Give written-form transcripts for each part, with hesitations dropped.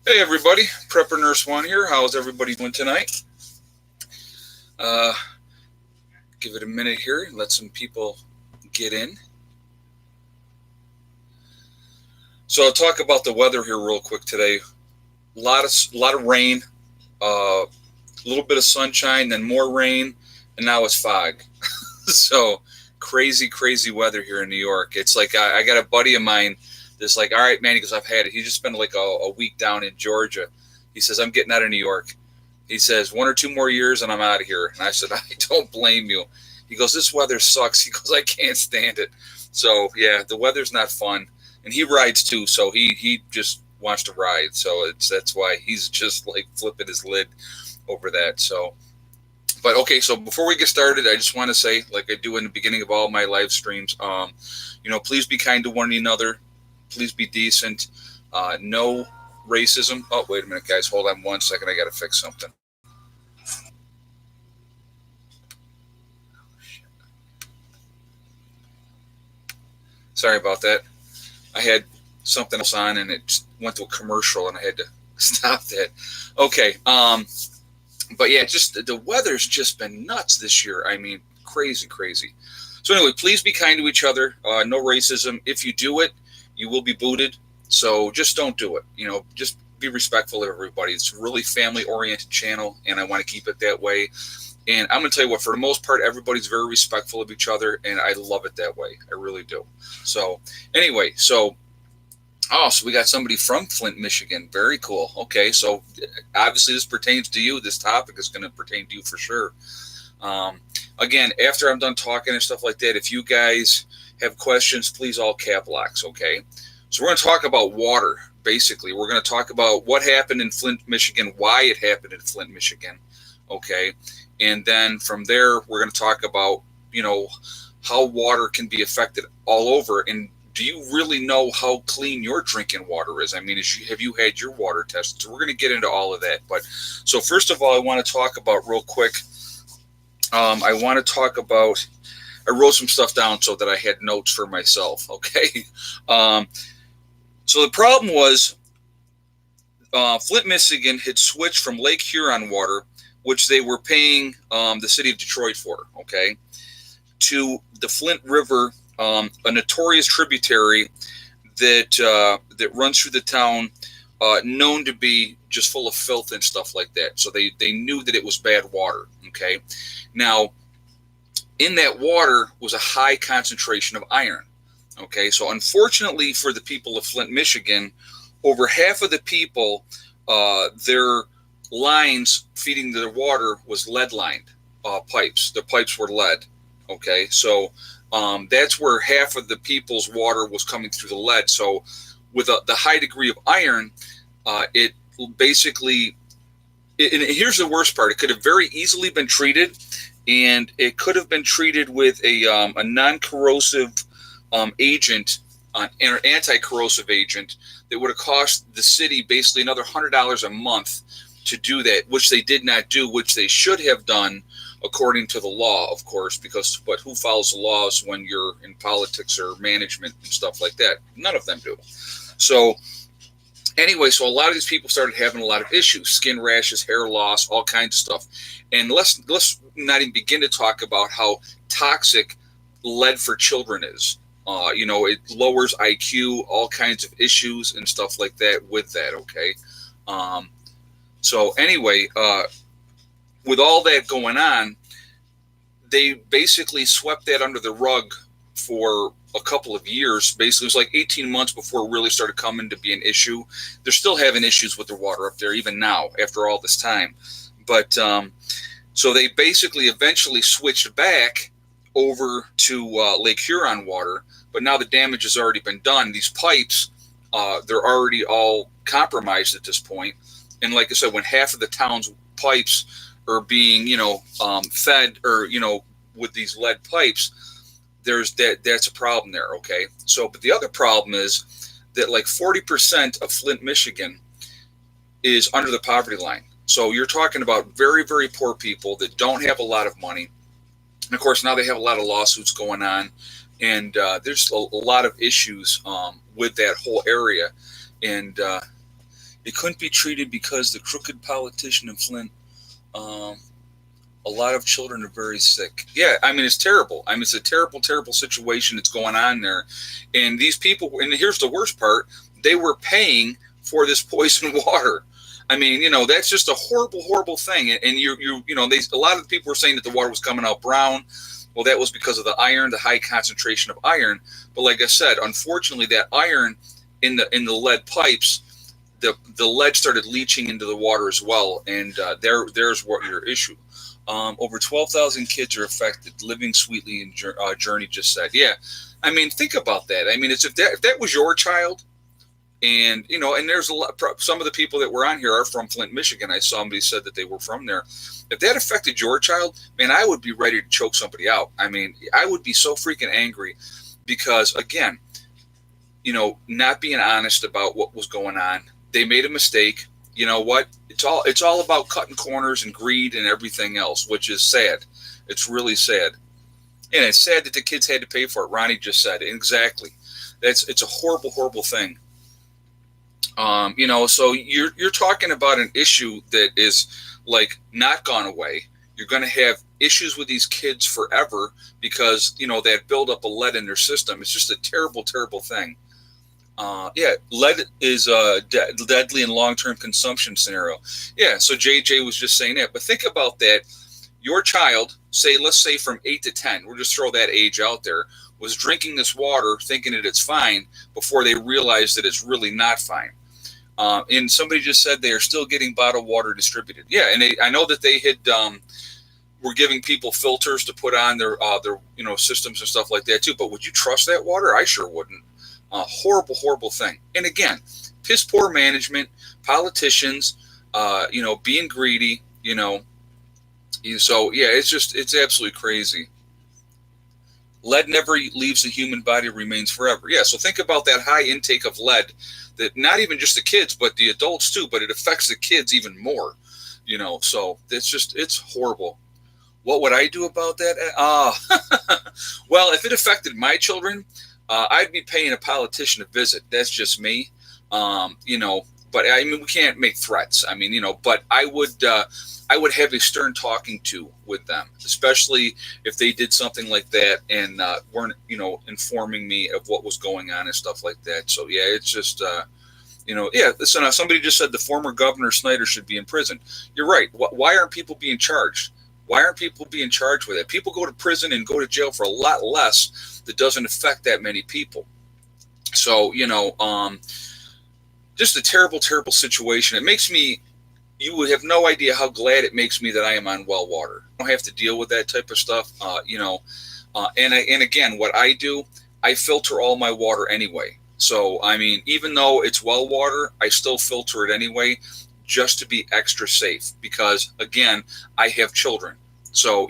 Hey everybody, Prepper Nurse One here. How's everybody doing tonight? Uh, Give it a minute here. Let some people get in. So I'll talk about the weather here real quick today. A lot of rain, a little bit of sunshine, then more rain, and now it's fog. So crazy weather here in New York. It's like I got a buddy of mine that's like, all right, man. He goes, I've had it. He just spent like a week down in Georgia. He says, I'm getting out of New York. He says, 1 or 2 more years and I'm out of here. And I said, I don't blame you. He goes, this weather sucks. He goes, I can't stand it. So yeah, the weather's not fun. And he rides too, so he just wants to ride. So that's why he's just like flipping his lid over that. So but okay, so before we get started, I just want to say, like I do in the beginning of all my live streams, please be kind to one another. Please be decent. No racism. Oh, wait a minute, guys. Hold on 1 second. I got to fix something. Sorry about that. I had something else on and it went to a commercial and I had to stop that. Okay. But yeah, just the weather's just been nuts this year. I mean, crazy. So anyway, please be kind to each other. No racism. If you do it, you will be booted. So just don't do it. Just be respectful of everybody. It's a really family oriented channel, and I want to keep it that way. And I'm going to tell you what, for the most part, everybody's very respectful of each other, and I love it that way. I really do. So anyway, so we got somebody from Flint, Michigan. Very cool. Okay, so obviously this pertains to you. This topic is going to pertain to you for sure. Um, Again, after I'm done talking and stuff like that, if you guys have questions, please all cap locks. Okay, so we're going to talk about water. Basically, we're going to talk about what happened in Flint, Michigan, why it happened in Flint, Michigan. Okay, and then from there, we're going to talk about how water can be affected all over. And do you really know how clean your drinking water is? I mean, have you had your water tested? So we're going to get into all of that. But so first of all, I want to talk about real quick. I want to talk about. I wrote some stuff down so that I had notes for myself. Okay. Um, so the problem was Flint, Michigan had switched from Lake Huron water, which they were paying the city of Detroit for. Okay, to the Flint River, a notorious tributary that runs through the town, known to be just full of filth and stuff like that. So they knew that it was bad water. Okay, now in that water was a high concentration of iron. Okay, so unfortunately for the people of Flint, Michigan, over half of the people, their lines feeding their water was lead lined pipes. The pipes were lead. Okay, so that's where half of the people's water was coming through the lead. So with the high degree of iron, it basically, and here's the worst part, it could have very easily been treated, and it could have been treated with a non-corrosive agent, an anti-corrosive agent that would have cost the city basically another $100 a month to do that, which they did not do, which they should have done according to the law, of course, but who follows the laws when you're in politics or management and stuff like that? None of them do. So anyway, so a lot of these people started having a lot of issues: skin rashes, hair loss, all kinds of stuff. And let's not even begin to talk about how toxic lead for children is. It lowers IQ, all kinds of issues and stuff like that with that. Okay, um, so anyway, with all that going on, they basically swept that under the rug for a couple of years. Basically, it was like 18 months before it really started coming to be an issue. They're still having issues with the water up there even now after all this time. But so they basically eventually switched back over to Lake Huron water. But now the damage has already been done. These pipes, they're already all compromised at this point. And like I said, when half of the town's pipes are being, fed or, with these lead pipes, that's a problem there. Okay. So, but the other problem is that like 40% of Flint, Michigan is under the poverty line. So you're talking about very, very poor people that don't have a lot of money. And of course, now they have a lot of lawsuits going on. And there's a lot of issues with that whole area. And It couldn't be treated because the crooked politician in Flint. Um, a lot of children are very sick. Yeah, I mean, it's terrible. I mean, it's a terrible, terrible situation that's going on there. And these people, and here's the worst part, they were paying for this poison water. I mean, that's just a horrible, horrible thing. And a lot of the people were saying that the water was coming out brown. Well, that was because of the iron, the high concentration of iron. But like I said, unfortunately, that iron in the lead pipes, the lead started leaching into the water as well. And there's what your issue. Over 12,000 kids are affected. Living Sweetly in Journey just said, yeah. I mean, think about that. I mean, if that was your child, and and there's a lot. Some of the people that were on here are from Flint, Michigan. I saw somebody said that they were from there. If that affected your child, man, I would be ready to choke somebody out. I mean, I would be so freaking angry because, again, not being honest about what was going on. They made a mistake. You know what? It's all about cutting corners and greed and everything else, which is sad. It's really sad. And it's sad that the kids had to pay for it. Ronnie just said it. Exactly. It's a horrible, horrible thing. So you're talking about an issue that is like not gone away. You're going to have issues with these kids forever because, that buildup of lead in their system. It's just a terrible, terrible thing. Lead is deadly in long-term consumption scenario. Yeah, so JJ was just saying that. But think about that. Your child, let's say from 8 to 10, we'll just throw that age out there, was drinking this water thinking that it's fine before they realize that it's really not fine. And somebody just said they are still getting bottled water distributed. Yeah, and I know that they had were giving people filters to put on their systems and stuff like that too. But would you trust that water? I sure wouldn't. Horrible, horrible thing. And again, piss poor management, politicians, being greedy, So yeah, it's absolutely crazy. Lead never leaves the human body, remains forever. Yeah, so think about that high intake of lead that not even just the kids, but the adults too, but it affects the kids even more, So it's horrible. What would I do about that? Well, if it affected my children, I'd be paying a politician a visit. That's just me, But I mean, we can't make threats. I mean, but I would have a stern talking to with them, especially if they did something like that and weren't, informing me of what was going on and stuff like that. So yeah, it's just, yeah. Listen, somebody just said the former governor Snyder should be in prison. You're right. Why aren't people being charged? Why aren't people being charged with it? People go to prison and go to jail for a lot less. That doesn't affect that many people. So, just a terrible, terrible situation. It makes me, you would have no idea how glad it makes me that I am on well water. I don't have to deal with that type of stuff, and again, what I do, I filter all my water anyway. So, I mean, even though it's well water, I still filter it anyway, just to be extra safe because, again, I have children. So,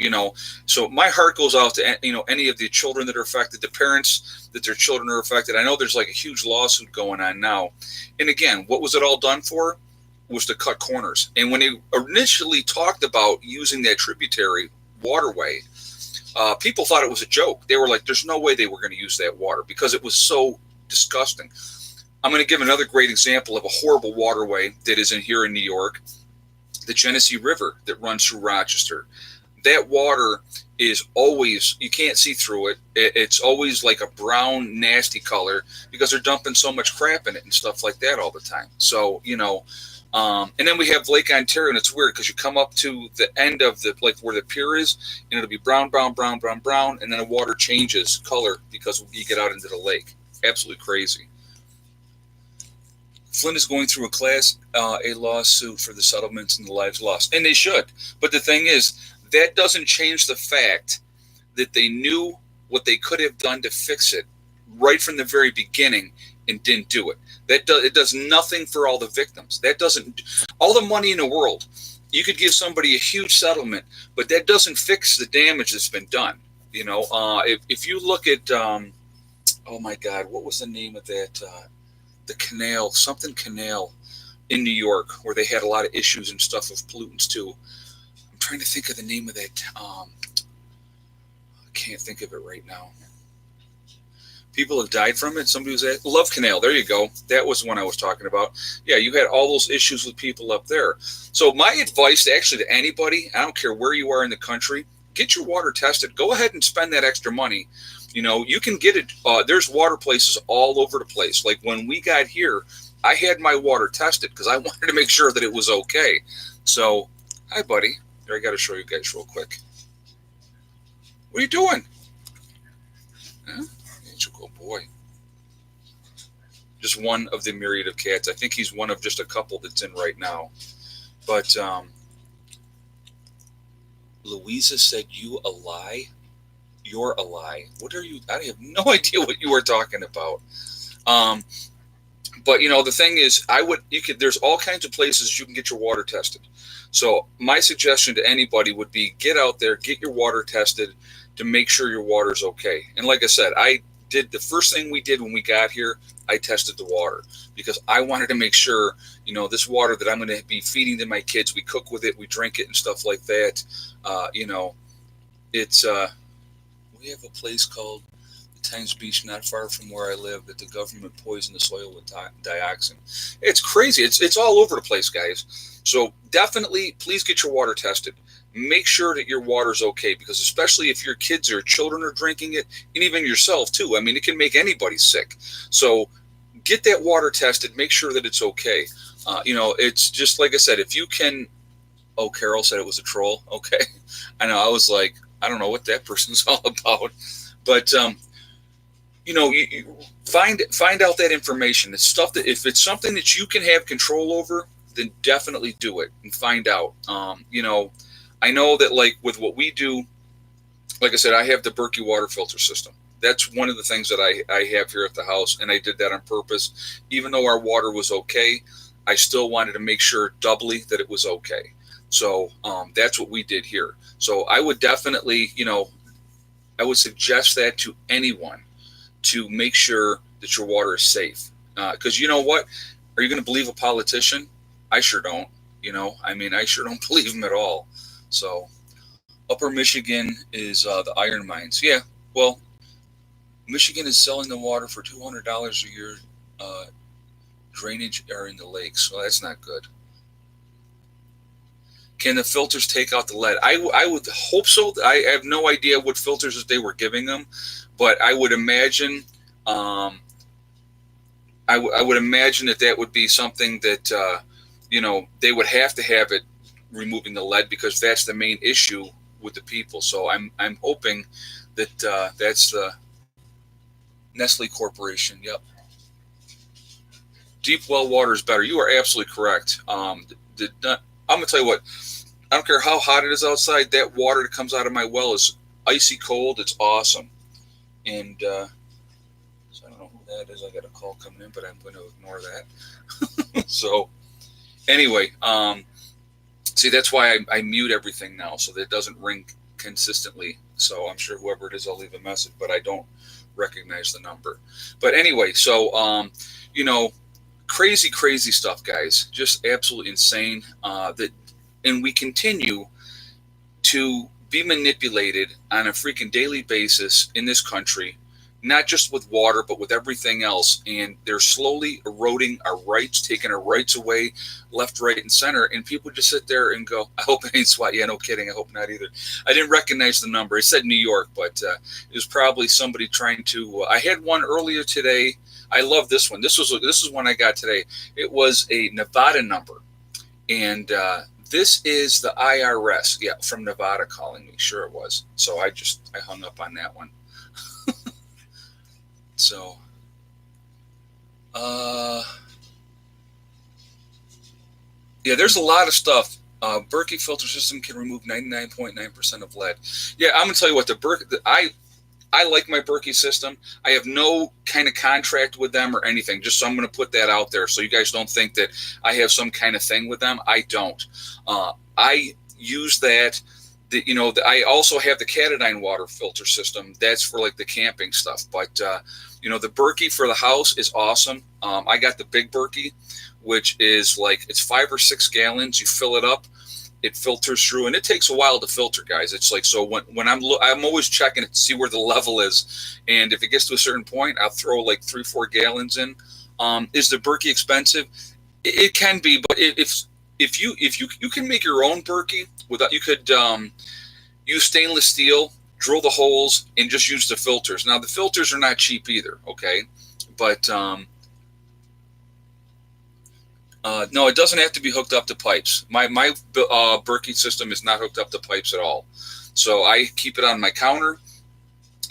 so my heart goes out to, any of the children that are affected, the parents that their children are affected. I know there's like a huge lawsuit going on now. And again, what was it all done for? Was to cut corners. And when they initially talked about using that tributary waterway, people thought it was a joke. They were like, there's no way they were going to use that water because it was so disgusting. I'm going to give another great example of a horrible waterway that is here in New York, the Genesee River that runs through Rochester. That water is always, you can't see through it. It's always like a brown, nasty color because they're dumping so much crap in it and stuff like that all the time. So, and then we have Lake Ontario, and it's weird because you come up to the end of the, like where the pier is, and it'll be brown, brown, brown, brown, brown, and then the water changes color because you get out into the lake. Absolutely crazy. Flint is going through a Class A lawsuit for the settlements and the lives lost, and they should. But the thing is, that doesn't change the fact that they knew what they could have done to fix it right from the very beginning and didn't do it. It does nothing for all the victims. That doesn't, all the money in the world, you could give somebody a huge settlement, but that doesn't fix the damage that's been done. If you look at, oh my God, what was the name of that? The canal, something canal in New York, where they had a lot of issues and stuff with pollutants too. I'm trying to think of the name of that. I can't think of it right now. People have died from it. Somebody was at Love Canal. There you go. That was the one I was talking about. Yeah, you had all those issues with people up there. So my advice actually to anybody, I don't care where you are in the country, get your water tested. Go ahead and spend that extra money. You can get it. There's water places all over the place. Like when we got here, I had my water tested because I wanted to make sure that it was okay. So, hi, buddy. There, I got to show you guys real quick. What are you doing? Huh? Good boy. Just one of the myriad of cats. I think he's one of just a couple that's in right now. But Louisa said, "You a lie? You're a lie." What are you? I have no idea what you were talking about. But the thing is, there's all kinds of places you can get your water tested. So my suggestion to anybody would be get out there, get your water tested to make sure your water's okay. And like I said, the first thing we did when we got here, I tested the water because I wanted to make sure, this water that I'm going to be feeding to my kids, we cook with it, we drink it and stuff like that. It's, we have a place called the Times Beach, not far from where I live, that the government poisoned the soil with dioxin. It's crazy. It's all over the place, guys. So definitely, please get your water tested. Make sure that your water's okay, because especially if your kids or children are drinking it, and even yourself too. I mean, it can make anybody sick. So get that water tested. Make sure that it's okay. It's just like I said, if you can. Oh, Carol said it was a troll. Okay, I know. I was like, I don't know what that person's all about, but you find out that information. It's stuff that if it's something that you can have control over, then definitely do it and find out. I know that like with what we do, like I said, I have the Berkey water filter system. That's one of the things that I have here at the house, and I did that on purpose. Even though our water was okay, I still wanted to make sure doubly that it was okay. So that's what we did here. So I would definitely, I would suggest that to anyone to make sure that your water is safe. Because you know what? Are you going to believe a politician? I sure don't. I sure don't believe him at all. So, Upper Michigan is the iron mines. Yeah, well, Michigan is selling the water for $200 a year. Drainage are in the lakes, so that's not good. Can the filters take out the lead? I would hope so. I have no idea what filters that they were giving them, but I would imagine I would imagine that would be something that they would have to have it removing the lead, because that's the main issue with the people. So I'm hoping that that's the Nestle Corporation. Yep. Deep well water is better. You are absolutely correct. I'm gonna tell you what. I don't care how hot it is outside. That water that comes out of my well is icy cold. It's awesome. And so I don't know who that is. I got a call coming in, but I'm going to ignore that. So anyway, see, that's why I mute everything now, so that it doesn't ring consistently. So I'm sure whoever it is, I'll leave a message, but I don't recognize the number. But anyway, so crazy stuff, guys. Just absolutely insane. And we continue to be manipulated on a freaking daily basis in this country, not just with water, but with everything else. And they're slowly eroding our rights, taking our rights away, left, right, and center. And people just sit there and go, I hope it ain't SWAT. Yeah, no kidding. I hope not either. I didn't recognize the number. It said New York, but it was probably somebody trying to. I had one earlier today. I love this one. This is one I got today. It was a Nevada number. And this is the IRS, yeah, from Nevada calling me. Sure it was. So I hung up on that one. So, yeah, there's a lot of stuff. Berkey filter system can remove 99.9% of lead. Yeah, I'm gonna tell you what, I like my Berkey system. I have no kind of contract with them or anything. Just so I'm going to put that out there so you guys don't think that I have some kind of thing with them. I don't. I use that. I also have the Catadine water filter system. That's for like the camping stuff. But the Berkey for the house is awesome. I got the big Berkey, which is like it's 5 or 6 gallons. You fill it up, it filters through, and it takes a while to filter, guys. It's like, so when I'm always checking it to see where the level is, and if it gets to a certain point, I'll throw like 3-4 gallons in. Is the Berkey expensive? It can be, but if you can make your own Berkey without, you could use stainless steel, drill the holes, and just use the filters. Now the filters are not cheap either, okay, but no, it doesn't have to be hooked up to pipes. My Berkey system is not hooked up to pipes at all. So I keep it on my counter.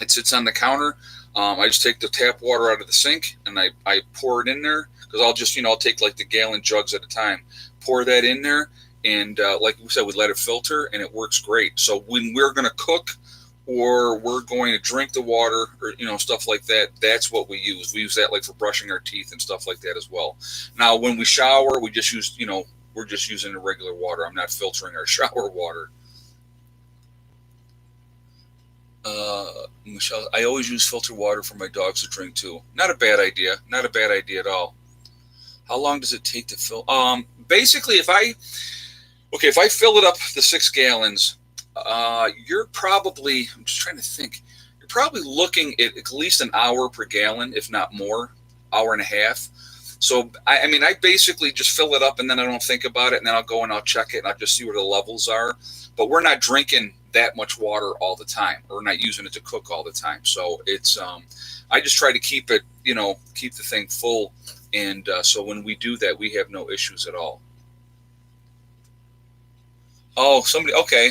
It sits on the counter. I just take the tap water out of the sink and I pour it in there, because I'll just, I'll take like the gallon jugs at a time, pour that in there, and like we said, we let it filter, and it works great. So when we're going to cook or we're going to drink the water, or stuff like that, that's what we use. We use that like for brushing our teeth and stuff like that as well. Now when we shower, we just use, we're just using the regular water. I'm not filtering our shower water. Michelle, I always use filtered water for my dogs to drink too. Not a bad idea. Not a bad idea at all. How long does it take to fill? Basically, if I fill it up the 6 gallons, you're probably, I'm just trying to think, you're probably looking at least an hour per gallon, if not more, hour and a half. So, I mean, I basically just fill it up, and then I don't think about it, and then I'll go and I'll check it, and I'll just see where the levels are. But we're not drinking that much water all the time. We're not using it to cook all the time. So it's, I just try to keep it, keep the thing full. And so when we do that, we have no issues at all. Oh, somebody, okay.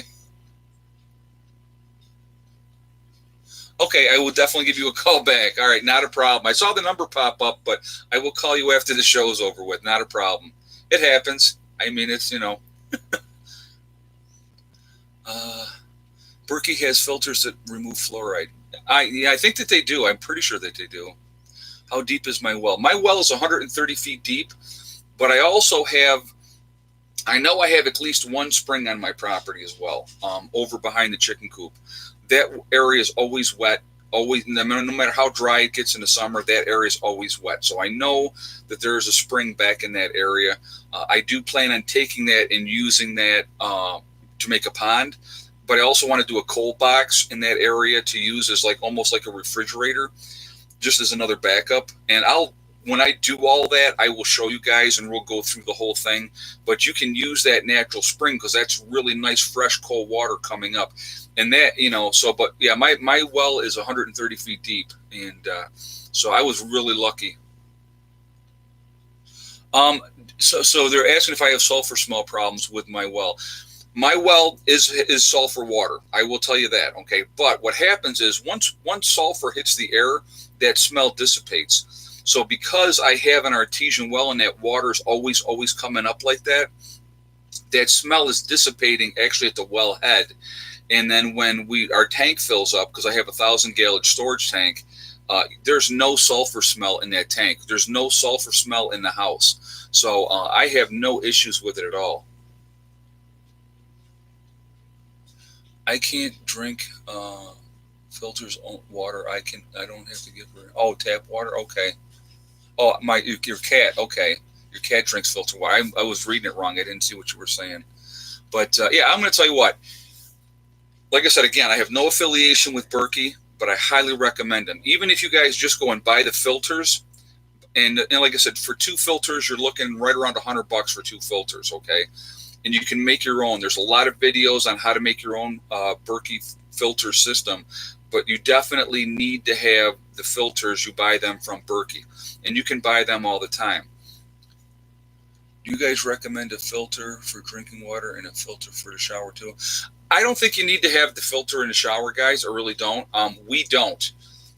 Okay, I will definitely give you a call back. All right, not a problem. I saw the number pop up, but I will call you after the show's over with. Not a problem. It happens. I mean, it's, Berkey has filters that remove fluoride. I think that they do. I'm pretty sure that they do. How deep is my well? My well is 130 feet deep, but I also have, I know I have at least one spring on my property as well, over behind the chicken coop. That area is always wet. Always, no matter how dry it gets in the summer, that area is always wet. So I know that there is a spring back in that area. I do plan on taking that and using that to make a pond, but I also want to do a cold box in that area to use as like almost like a refrigerator, just as another backup. And when I do all that, I will show you guys and we'll go through the whole thing. But you can use that natural spring because that's really nice, fresh, cold water coming up. And that, but yeah, my well is 130 feet deep. And so I was really lucky. So they're asking if I have sulfur smell problems with my well. My well is sulfur water. I will tell you that. Okay. But what happens is once sulfur hits the air, that smell dissipates. So because I have an artesian well and that water is always coming up like that, that smell is dissipating actually at the well head. And then when our tank fills up, because I have a 1,000-gallon storage tank, there's no sulfur smell in that tank. There's no sulfur smell in the house. So I have no issues with it at all. I can't drink filters water. I don't have to give her. Oh, tap water. Okay. Oh, your cat. Okay. Your cat drinks filtered water. I was reading it wrong. I didn't see what you were saying. But yeah, I'm going to tell you what. Like I said, again, I have no affiliation with Berkey, but I highly recommend them. Even if you guys just go and buy the filters, and like I said, for 2 filters, you're looking right around $100 for 2 filters, okay? And you can make your own. There's a lot of videos on how to make your own Berkey filter system, but you definitely need to have the filters. You buy them from Berkey, and you can buy them all the time. Do you guys recommend a filter for drinking water and a filter for the shower too? I don't think you need to have the filter in the shower, guys. I really don't. We don't.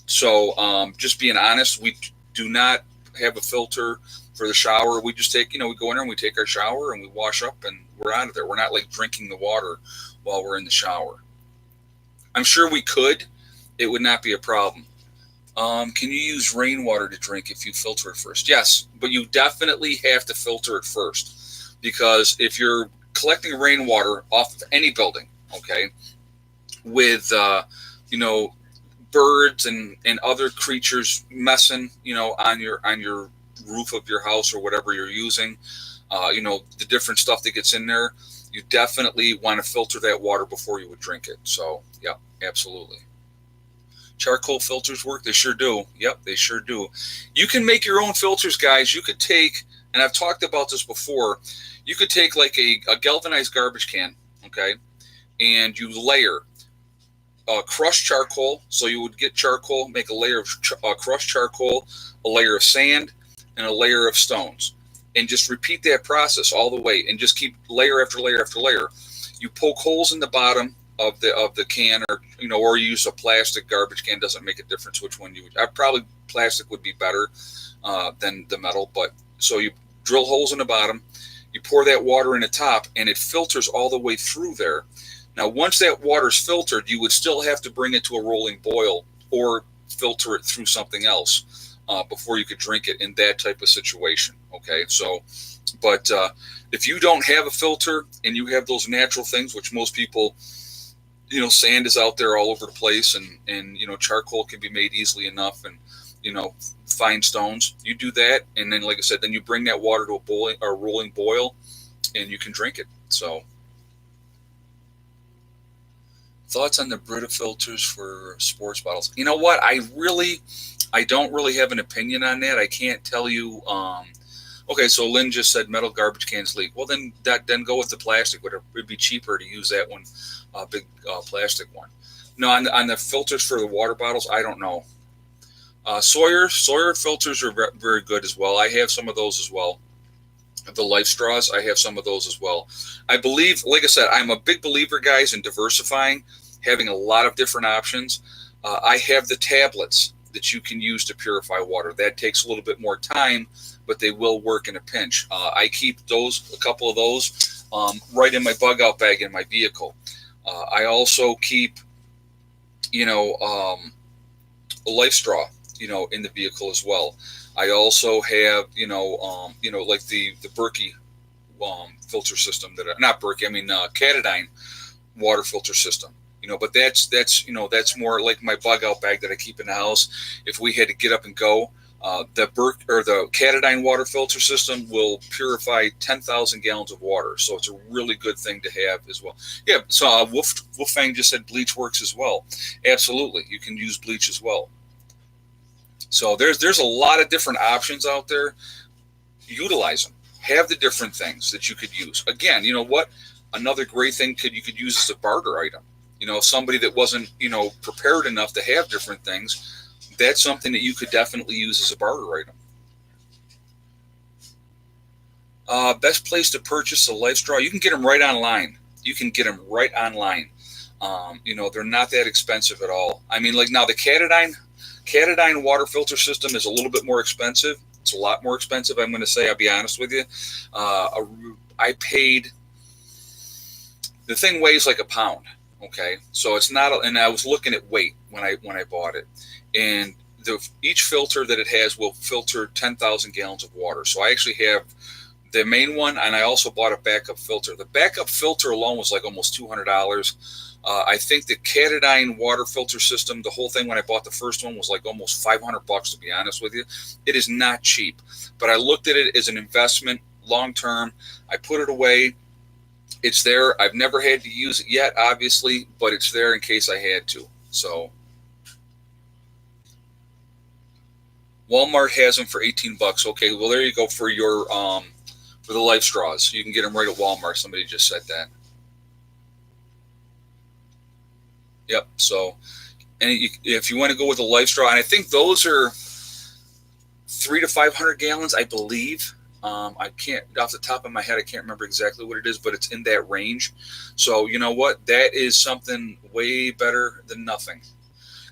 So just being honest, we do not have a filter for the shower. We just take, we go in there and we take our shower and we wash up and we're out of there. We're not like drinking the water while we're in the shower. I'm sure we could. It would not be a problem. Can you use rainwater to drink if you filter it first? Yes, but you definitely have to filter it first, because if you're collecting rainwater off of any building, okay, with birds and other creatures messing, on your roof of your house or whatever you're using, the different stuff that gets in there, you definitely want to filter that water before you would drink it. So, yeah, absolutely. Charcoal filters work? They sure do. Yep, they sure do. You can make your own filters, guys. You could take, and I've talked about this before, you could take like a galvanized garbage can, okay, and you layer crushed charcoal. So you would get charcoal, make a layer of crushed charcoal, a layer of sand, and a layer of stones. And just repeat that process all the way and just keep layer after layer after layer. You poke holes in the bottom of the can, or use a plastic garbage can. Doesn't make a difference which one you would. Probably plastic would be better than the metal. But so you drill holes in the bottom, you pour that water in the top, and it filters all the way through there. Now, once that water's filtered, you would still have to bring it to a rolling boil or filter it through something else before you could drink it in that type of situation. Okay, so, but if you don't have a filter and you have those natural things, which most people, sand is out there all over the place, and charcoal can be made easily enough, and fine stones, you do that, and then, like I said, then you bring that water to a rolling boil, and you can drink it. So, thoughts on the Brita filters for sports bottles? You know what? I don't really have an opinion on that. I can't tell you. Okay, so Lynn just said metal garbage cans leak. Well, then go with the plastic. It'd be cheaper to use that one, big plastic one. No, on the filters for the water bottles, I don't know. Sawyer filters are very good as well. I have some of those as well. The Life Straws, I have some of those as well. I believe, like I said, I'm a big believer, guys, in diversifying, having a lot of different options. I have the tablets that you can use to purify water. That takes a little bit more time, but they will work in a pinch. I keep a couple of those right in my bug out bag in my vehicle. I also keep, a Life Straw, in the vehicle as well. I also have, like the Berkey filter system not Berkey, Katadyn water filter system. But that's more like my bug out bag that I keep in the house. If we had to get up and go, the Katadyn water filter system will purify 10,000 gallons of water. So it's a really good thing to have as well. Yeah. So Wolfgang just said bleach works as well. Absolutely, you can use bleach as well. So there's a lot of different options out there. Utilize them. Have the different things that you could use. Again, you know what? Another great thing you could use as a barter item. Somebody that wasn't, prepared enough to have different things, that's something that you could definitely use as a barter item. Best place to purchase a Life Straw? You can get them right online. They're not that expensive at all. Now the Katadyn water filter system is a little bit more expensive. It's a lot more expensive, I'm going to say. I'll be honest with you. I paid, the thing weighs like a pound. Okay, so it's not, and I was looking at weight when I bought it, and each filter that it has will filter 10,000 gallons of water. So I actually have the main one, and I also bought a backup filter. The backup filter alone was like almost $200. I think the Katadyn water filter system, the whole thing when I bought the first one was like almost $500, to be honest with you. It is not cheap, but I looked at it as an investment, long term. I put it away. It's there. I've never had to use it yet, obviously, but it's there in case I had to. So Walmart has them for $18. Okay, well there you go for your for the Life Straws. You can get them right at Walmart. Somebody just said that. Yep. So, and if you want to go with a Life Straw, and I think those are 300 to 500 gallons, I believe. I can't, off the top of my head, I can't remember exactly what it is, but it's in that range. So you know what? That is something way better than nothing.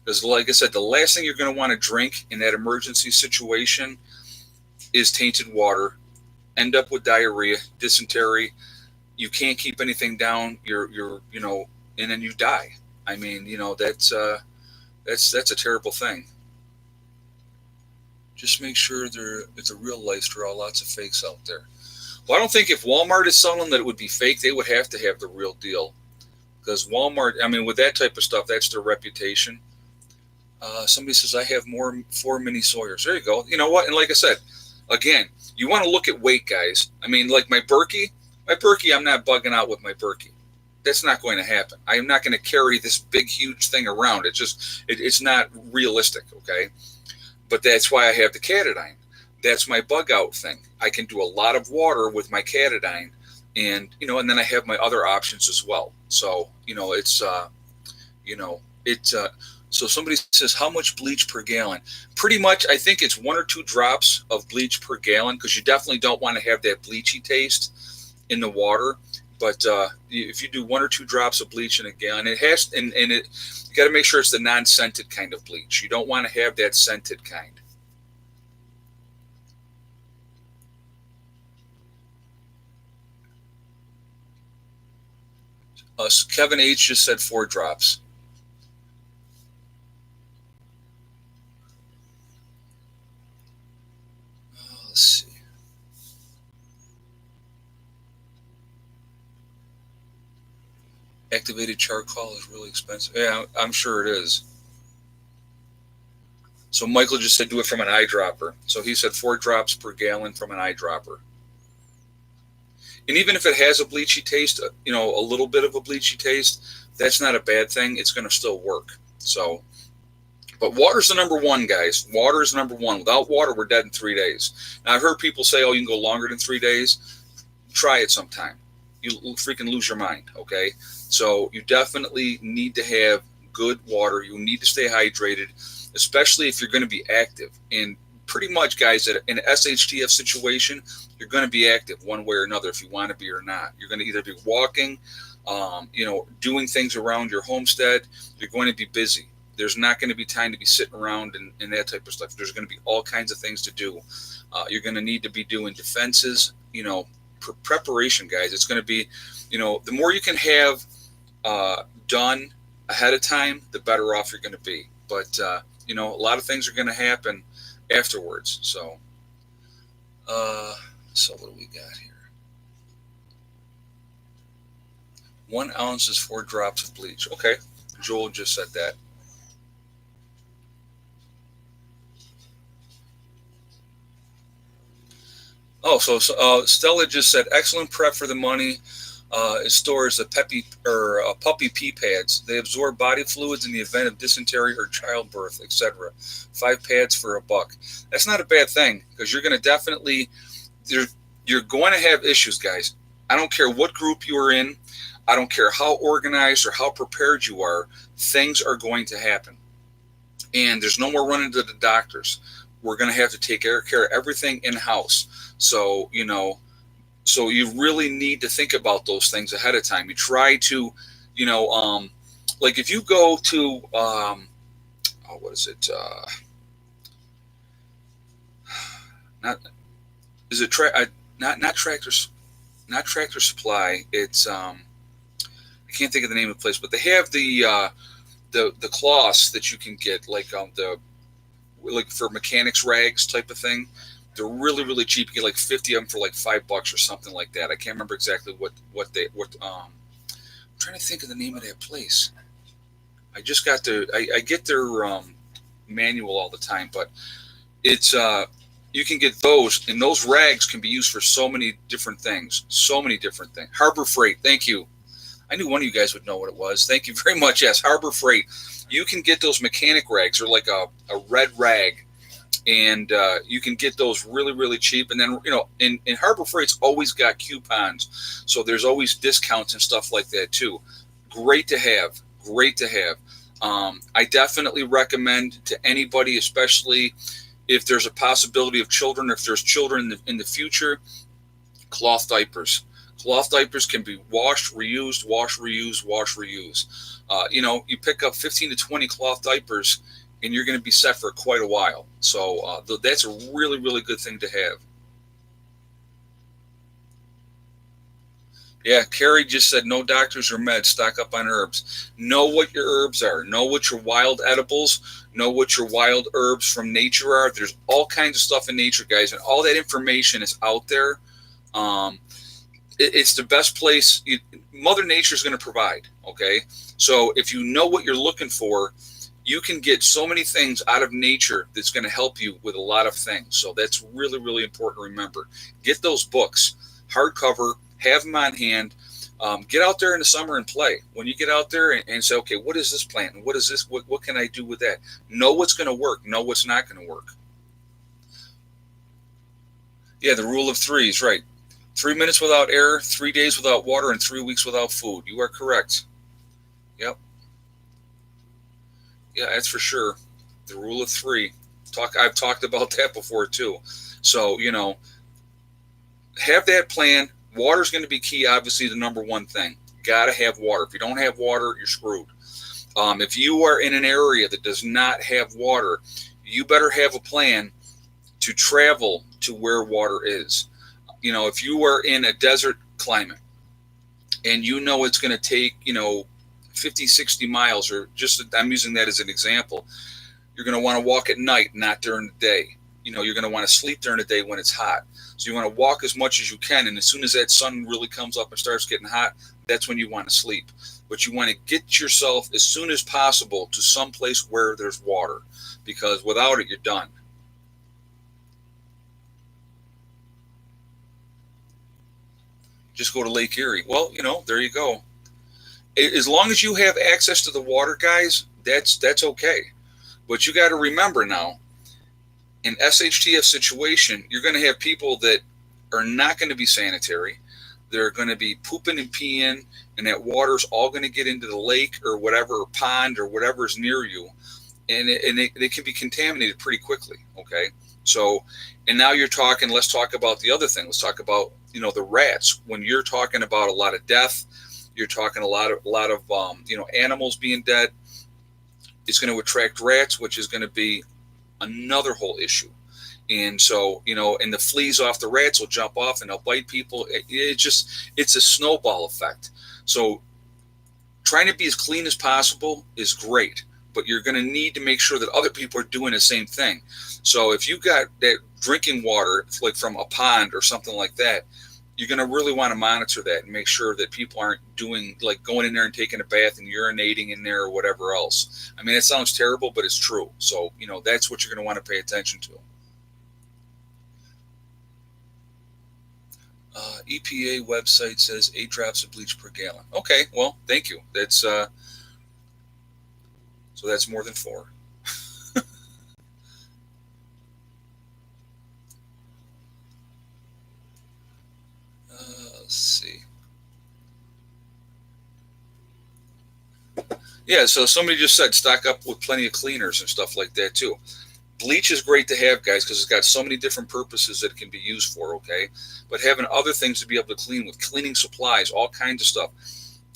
Because like I said, the last thing you're going to want to drink in that emergency situation is tainted water. End up with diarrhea, dysentery. You can't keep anything down. You're and then you die. That's a terrible thing. Just make sure it's a real Life Straw. Lots of fakes out there. Well, I don't think if Walmart is selling that it would be fake. They would have to have the real deal. Because Walmart, with that type of stuff, that's their reputation. Somebody says, I have 4 mini Sawyers. There you go. You know what? And like I said, again, you want to look at weight, guys. Like my Berkey My Berkey, I'm not bugging out with my Berkey. That's not going to happen. I am not going to carry this big, huge thing around. It's not realistic, okay? But that's why I have the Catadine. That's my bug out thing. I can do a lot of water with my Catadine, and and then I have my other options as well. So so somebody says, how much bleach per gallon? Pretty much, I think it's 1 or 2 drops of bleach per gallon, because you definitely don't want to have that bleachy taste in the water. But if you do 1 or 2 drops of bleach in a gallon, it has, and you got to make sure it's the non-scented kind of bleach. You don't want to have that scented kind. Kevin H just said 4 drops. Let's see. Activated charcoal is really expensive. Yeah, I'm sure it is. So Michael just said do it from an eyedropper. So he said 4 drops per gallon from an eyedropper. And even if it has a bleachy taste, a little bit of a bleachy taste, that's not a bad thing. It's going to still work. So, but water's the number one, guys. Water is number one. Without water, we're dead in 3 days. Now, I've heard people say, oh, you can go longer than 3 days. Try it sometime. You'll freaking lose your mind, okay? So you definitely need to have good water. You need to stay hydrated, especially if you're going to be active. And pretty much, guys, in an SHTF situation, you're going to be active one way or another if you want to be or not. You're going to either be walking, doing things around your homestead. You're going to be busy. There's not going to be time to be sitting around and that type of stuff. There's going to be all kinds of things to do. You're going to need to be doing defenses, preparation, guys. It's going to be, the more you can have done ahead of time, the better off you're going to be. But, a lot of things are going to happen afterwards. So what do we got here? 1 ounce is 4 drops of bleach. Okay. Joel just said that. Oh, so Stella just said, excellent prep for the money. It stores the puppy pee pads. They absorb body fluids in the event of dysentery or childbirth, etc. 5 pads for $1. That's not a bad thing, because you're going to definitely, you're going to have issues, guys. I don't care what group you are in. I don't care how organized or how prepared you are. Things are going to happen. And there's no more running to the doctors. We're going to have to take care of everything in-house. So, so you really need to think about those things ahead of time. You try to, like if you go to, what is it? Not Tractor Supply. It's I can't think of the name of the place, but they have the cloths that you can get, like for mechanics rags type of thing. They're really, really cheap. You get like 50 of them for like $5 or something like that. I can't remember exactly what I'm trying to think of the name of that place. I just got I get their manual all the time, but it's you can get those, and those rags can be used for so many different things. Harbor Freight, thank you. I knew one of you guys would know what it was. Thank you very much. Yes, Harbor Freight. You can get those mechanic rags. They're like a red rag, and you can get those really, really cheap. And then, in Harbor Freight's always got coupons, so there's always discounts and stuff like that too. Great to have. I definitely recommend to anybody, especially if there's a possibility of children, if there's children in the future, cloth diapers. Cloth diapers can be washed, reused, wash, reuse, wash, reuse. You pick up 15 to 20 cloth diapers, and you're going to be set for quite a while. So that's a really, really good thing to have. Yeah, Carrie just said no doctors or meds. Stock up on herbs. Know what your herbs are. Know what your wild edibles. Know what your wild herbs from nature are. There's all kinds of stuff in nature, guys, and all that information is out there. It's the best place. Mother Nature is going to provide. Okay, so if you know what you're looking for, you can get so many things out of nature that's going to help you with a lot of things. So that's really, really important to remember. Get those books, hardcover. Have them on hand. Get out there in the summer and play. When you get out there and say, okay, what is this plant? And what is this? What can I do with that? Know what's going to work. Know what's not going to work. Yeah, the rule of threes, right. 3 minutes without air, 3 days without water, and 3 weeks without food. You are correct. Yep. Yeah, that's for sure. The rule of three. I've talked about that before too. So, have that plan. Water's going to be key, obviously, the number one thing. Got to have water. If you don't have water, you're screwed. If you are in an area that does not have water, you better have a plan to travel to where water is. If you are in a desert climate and it's going to take, 50, 60 miles, or just, I'm using that as an example, you're going to want to walk at night, not during the day. You're going to want to sleep during the day when it's hot. So you want to walk as much as you can. And as soon as that sun really comes up and starts getting hot, that's when you want to sleep. But you want to get yourself as soon as possible to some place where there's water, because without it, you're done. Just go to Lake Erie. Well, there you go. As long as you have access to the water, guys, that's okay. But you got to remember now, in SHTF situation, you're going to have people that are not going to be sanitary. They're going to be pooping and peeing, and that water's all going to get into the lake or whatever, or pond or whatever is near you, and they can be contaminated pretty quickly. Okay, so, and now you're talking. Let's talk about the other thing. Let's talk about the rats. When you're talking about a lot of death, you're talking a lot of animals being dead. It's going to attract rats, which is going to be another whole issue. And so, and the fleas off the rats will jump off and they'll bite people. It's a snowball effect. So trying to be as clean as possible is great, but you're going to need to make sure that other people are doing the same thing. So if you got that drinking water, like from a pond or something like that, you're going to really want to monitor that and make sure that people aren't doing, like, going in there and taking a bath and urinating in there or whatever else. I mean, it sounds terrible, but it's true. So, that's what you're going to want to pay attention to. EPA website says 8 drops of bleach per gallon. Okay, well, thank you. That's so that's more than 4. Let's see. Yeah, so somebody just said stock up with plenty of cleaners and stuff like that too. Bleach is great to have, guys, because it's got so many different purposes that it can be used for, okay? But having other things to be able to clean with, cleaning supplies, all kinds of stuff,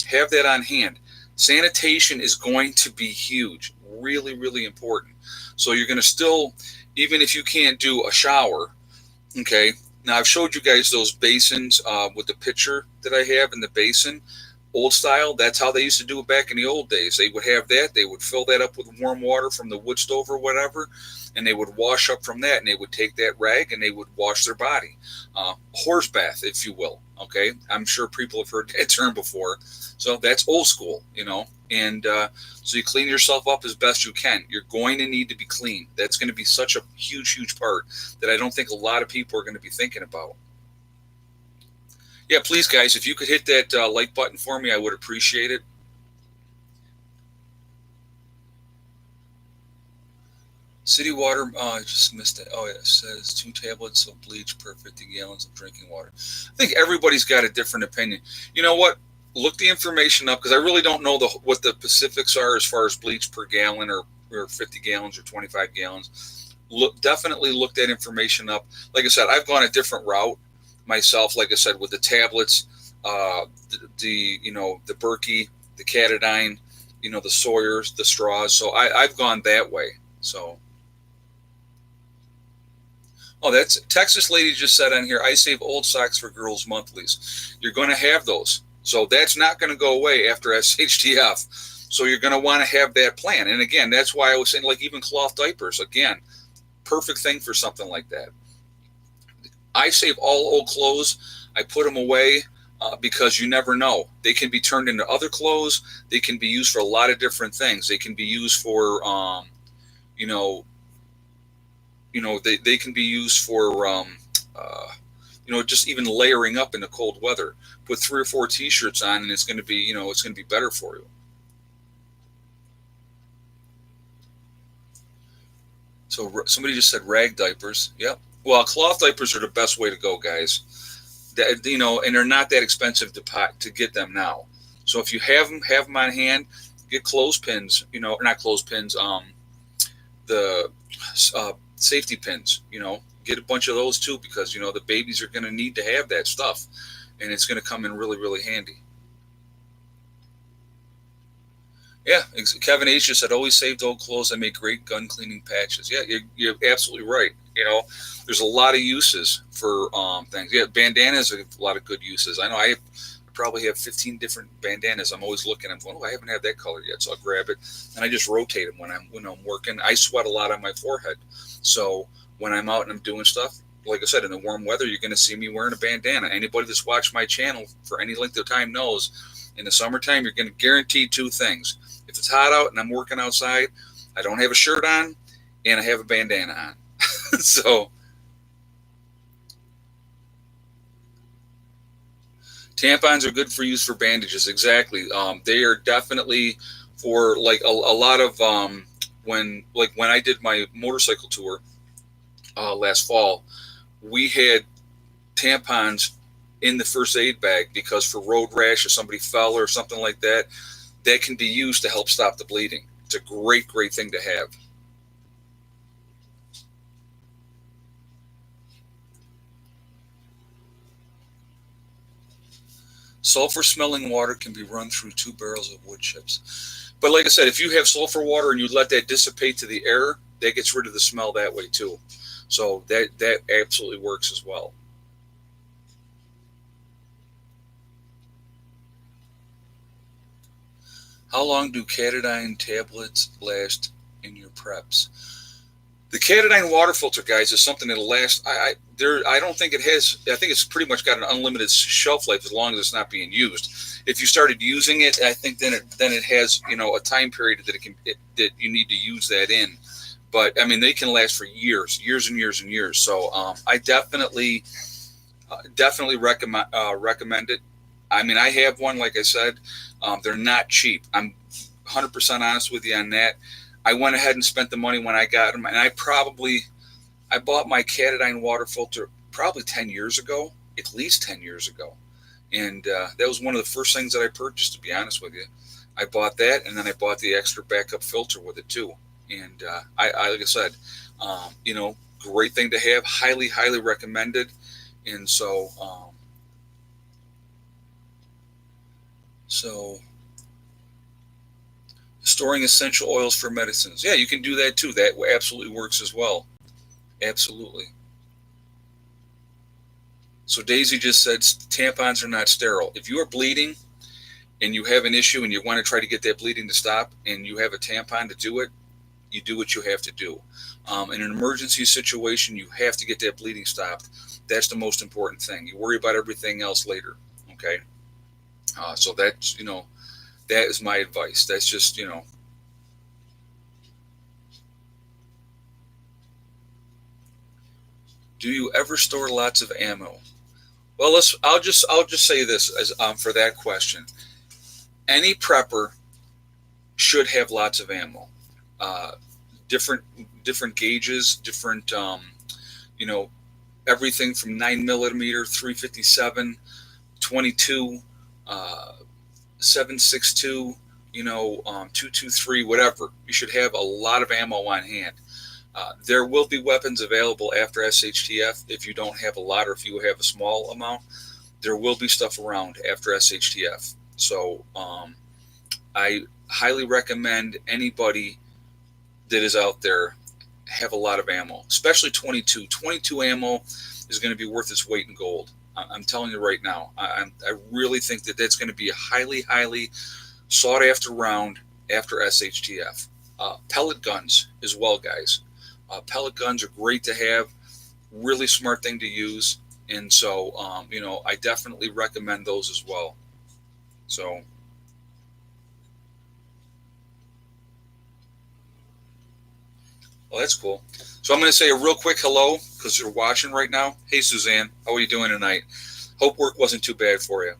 have that on hand. Sanitation is going to be huge, really, really important. So you're going to still, even if you can't do a shower, okay? Now, I've showed you guys those basins with the picture that I have in the basin. Old style, that's how they used to do it back in the old days. They would have that. They would fill that up with warm water from the wood stove or whatever, and they would wash up from that, and they would take that rag and they would wash their body. Horse bath, if you will. Okay, I'm sure people have heard that term before. So that's old school, and so you clean yourself up as best you can. You're going to need to be clean. That's going to be such a huge, huge part that I don't think a lot of people are going to be thinking about. Yeah, please, guys, if you could hit that like button for me, I would appreciate it. City water, I just missed it. Oh, yeah, it says 2 tablets of bleach per 50 gallons of drinking water. I think everybody's got a different opinion. You know what? Look the information up, because I really don't know what the specifics are as far as bleach per gallon or 50 gallons or 25 gallons. Definitely look that information up. Like I said, I've gone a different route myself, like I said, with the tablets, the Berkey, the Catadine, the Sawyers, the straws. So I've gone that way. So, that's Texas lady just said on here, I save old socks for girls' monthlies. You're going to have those. So that's not going to go away after SHTF. So you're going to want to have that plan. And again, that's why I was saying, like, even cloth diapers, again, perfect thing for something like that. I save all old clothes. I put them away because you never know. They can be turned into other clothes. They can be used for a lot of different things. They can be used for, they can be used for just even layering up in the cold weather. Put 3 or 4 t-shirts on, and it's going to be, it's going to be better for you. So somebody just said rag diapers. Yep. Well, cloth diapers are the best way to go, guys. That, and they're not that expensive to get them now. So if you have them on hand, get clothespins. Or not clothespins. The safety pins. Get a bunch of those too, because the babies are going to need to have that stuff, and it's going to come in really, really handy. Yeah, Kevin H just said, always saved old clothes and make great gun cleaning patches. Yeah, you're absolutely right. There's a lot of uses for things. Yeah, bandanas have a lot of good uses. I know I probably have 15 different bandanas. I'm always looking. I'm going, oh, I haven't had that color yet, so I'll grab it, and I just rotate them when I'm working. I sweat a lot on my forehead, so when I'm out and I'm doing stuff, like I said, in the warm weather, you're going to see me wearing a bandana. Anybody that's watched my channel for any length of time knows, in the summertime, you're going to guarantee 2 things. If it's hot out and I'm working outside, I don't have a shirt on, and I have a bandana on. So, tampons are good for use for bandages. Exactly. They are definitely for like a lot of when I did my motorcycle tour last fall, we had tampons in the first aid bag, because for road rash, if somebody fell or something like that, that can be used to help stop the bleeding. It's a great, great thing to have. Sulfur smelling water can be run through 2 barrels of wood chips. But like I said, if you have sulfur water and you let that dissipate to the air, that gets rid of the smell that way too. So that absolutely works as well. How long do Catadine tablets last in your preps? The Catadine water filter, guys, is something that'll last. I don't think it has. I think it's pretty much got an unlimited shelf life as long as it's not being used. If you started using it, I think then it has a time period that you need to use that in. But I mean, they can last for years and years and years. So I definitely recommend it. I mean, I have one, like I said. They're not cheap. I'm 100% honest with you on that. I went ahead and spent the money when I got them, and I bought my Catadine water filter probably 10 years ago, at least 10 years ago. And that was one of the first things that I purchased, to be honest with you. I bought that, and then I bought the extra backup filter with it too. And I like I said, great thing to have, highly, highly recommended. And so, storing essential oils for medicines. Yeah, you can do that too. That absolutely works as well. Absolutely. So Daisy just said tampons are not sterile. If you are bleeding and you have an issue and you want to try to get that bleeding to stop, and you have a tampon to do it, you do what you have to do. In an emergency situation, you have to get that bleeding stopped. That's the most important thing. You worry about everything else later. Okay. So that's, that is my advice. That's just, do you ever store lots of ammo? Well, I'll just say this as for that question. Any prepper should have lots of ammo. Different gauges, different everything from 9mm, 357, 22, 7.62, 223, whatever. You should have a lot of ammo on hand. There will be weapons available after SHTF if you don't have a lot, or if you have a small amount. There will be stuff around after SHTF. So I highly recommend anybody that is out there have a lot of ammo, especially 22. 22 ammo is going to be worth its weight in gold. I'm telling you right now. I really think that that's going to be a highly, highly sought after round after SHTF. Pellet guns as well, guys. Pellet guns are great to have, really smart thing to use, and so I definitely recommend those as well. So Oh, that's cool. So I'm going to say a real quick hello because you're watching right now. Hey, Suzanne, how are you doing tonight? Hope work wasn't too bad for you.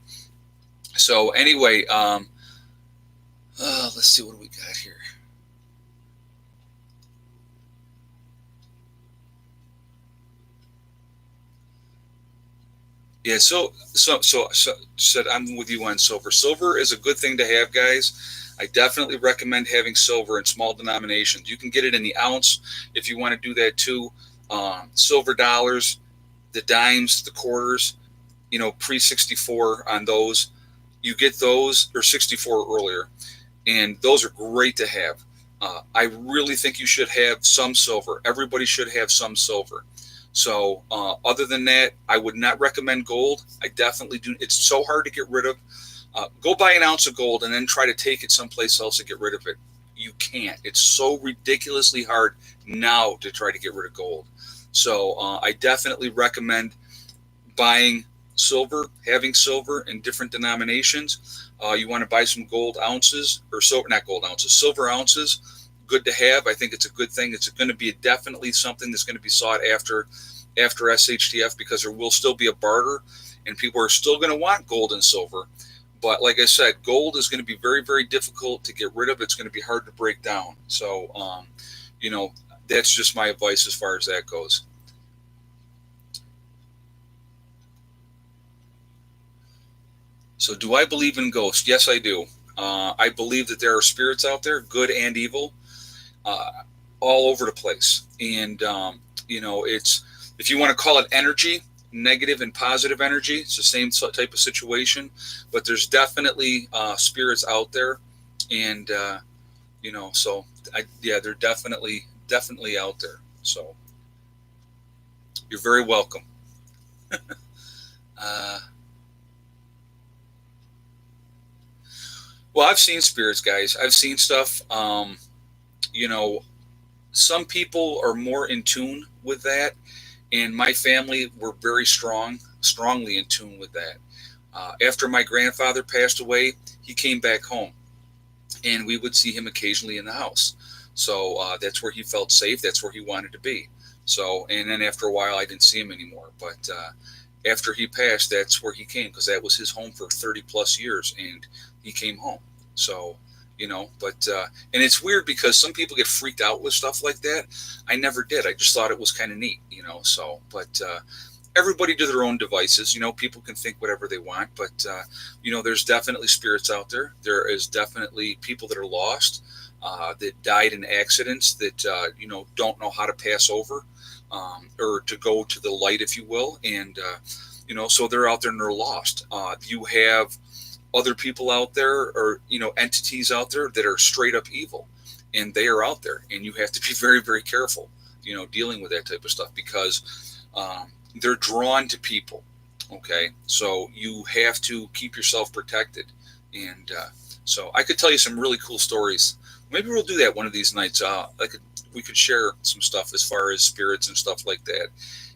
So anyway, let's see what we got here. Yeah, so said I'm with you on silver. Silver is a good thing to have, guys. I definitely recommend having silver in small denominations. You can get it in the ounce if you want to do that too. Silver dollars, the dimes, the quarters, pre 64 on those. You get those or 64 earlier, and those are great to have. I really think you should have some silver. Everybody should have some silver. So, other than that, I would not recommend gold. I definitely do. It's so hard to get rid of. Go buy an ounce of gold and then try to take it someplace else to get rid of it. You can't. It's so ridiculously hard now to try to get rid of gold. So, I definitely recommend buying silver, having silver in different denominations. You want to buy some gold ounces or silver, not gold ounces, silver ounces. Good to have. I think it's a good thing. It's going to be definitely something that's going to be sought after SHTF because there will still be a barter and people are still going to want gold and silver. But like I said, gold is going to be very, very difficult to get rid of. It's going to be hard to break down. So, that's just my advice as far as that goes. So, do I believe in ghosts? Yes, I do. I believe that there are spirits out there, good and evil, uh, all over the place. And, it's, if you want to call it energy, negative and positive energy, it's the same type of situation. But there's definitely spirits out there. And, so yeah, they're definitely out there. So, you're very welcome. Uh, well, I've seen spirits, guys. I've seen stuff. You know, some people are more in tune with that, and my family were very strongly in tune with that. After my grandfather passed away, he came back home, and we would see him occasionally in the house. So that's where he felt safe. That's where he wanted to be. So, and then after a while, I didn't see him anymore. But after he passed, that's where he came because that was his home for 30 plus years, and he came home. So, but and it's weird because some people get freaked out with stuff like that. I never did. I just thought it was kind of neat. So, but everybody to their own devices. People can think whatever they want, but there's definitely spirits out there. There is definitely people that are lost, that died in accidents that don't know how to pass over, or to go to the light, if you will, and so they're out there and they're lost. You have other people out there, or entities out there that are straight up evil, and they are out there, and you have to be very, very careful, dealing with that type of stuff because they're drawn to people. Okay, so you have to keep yourself protected, and so I could tell you some really cool stories. Maybe we'll do that one of these nights. We could share some stuff as far as spirits and stuff like that,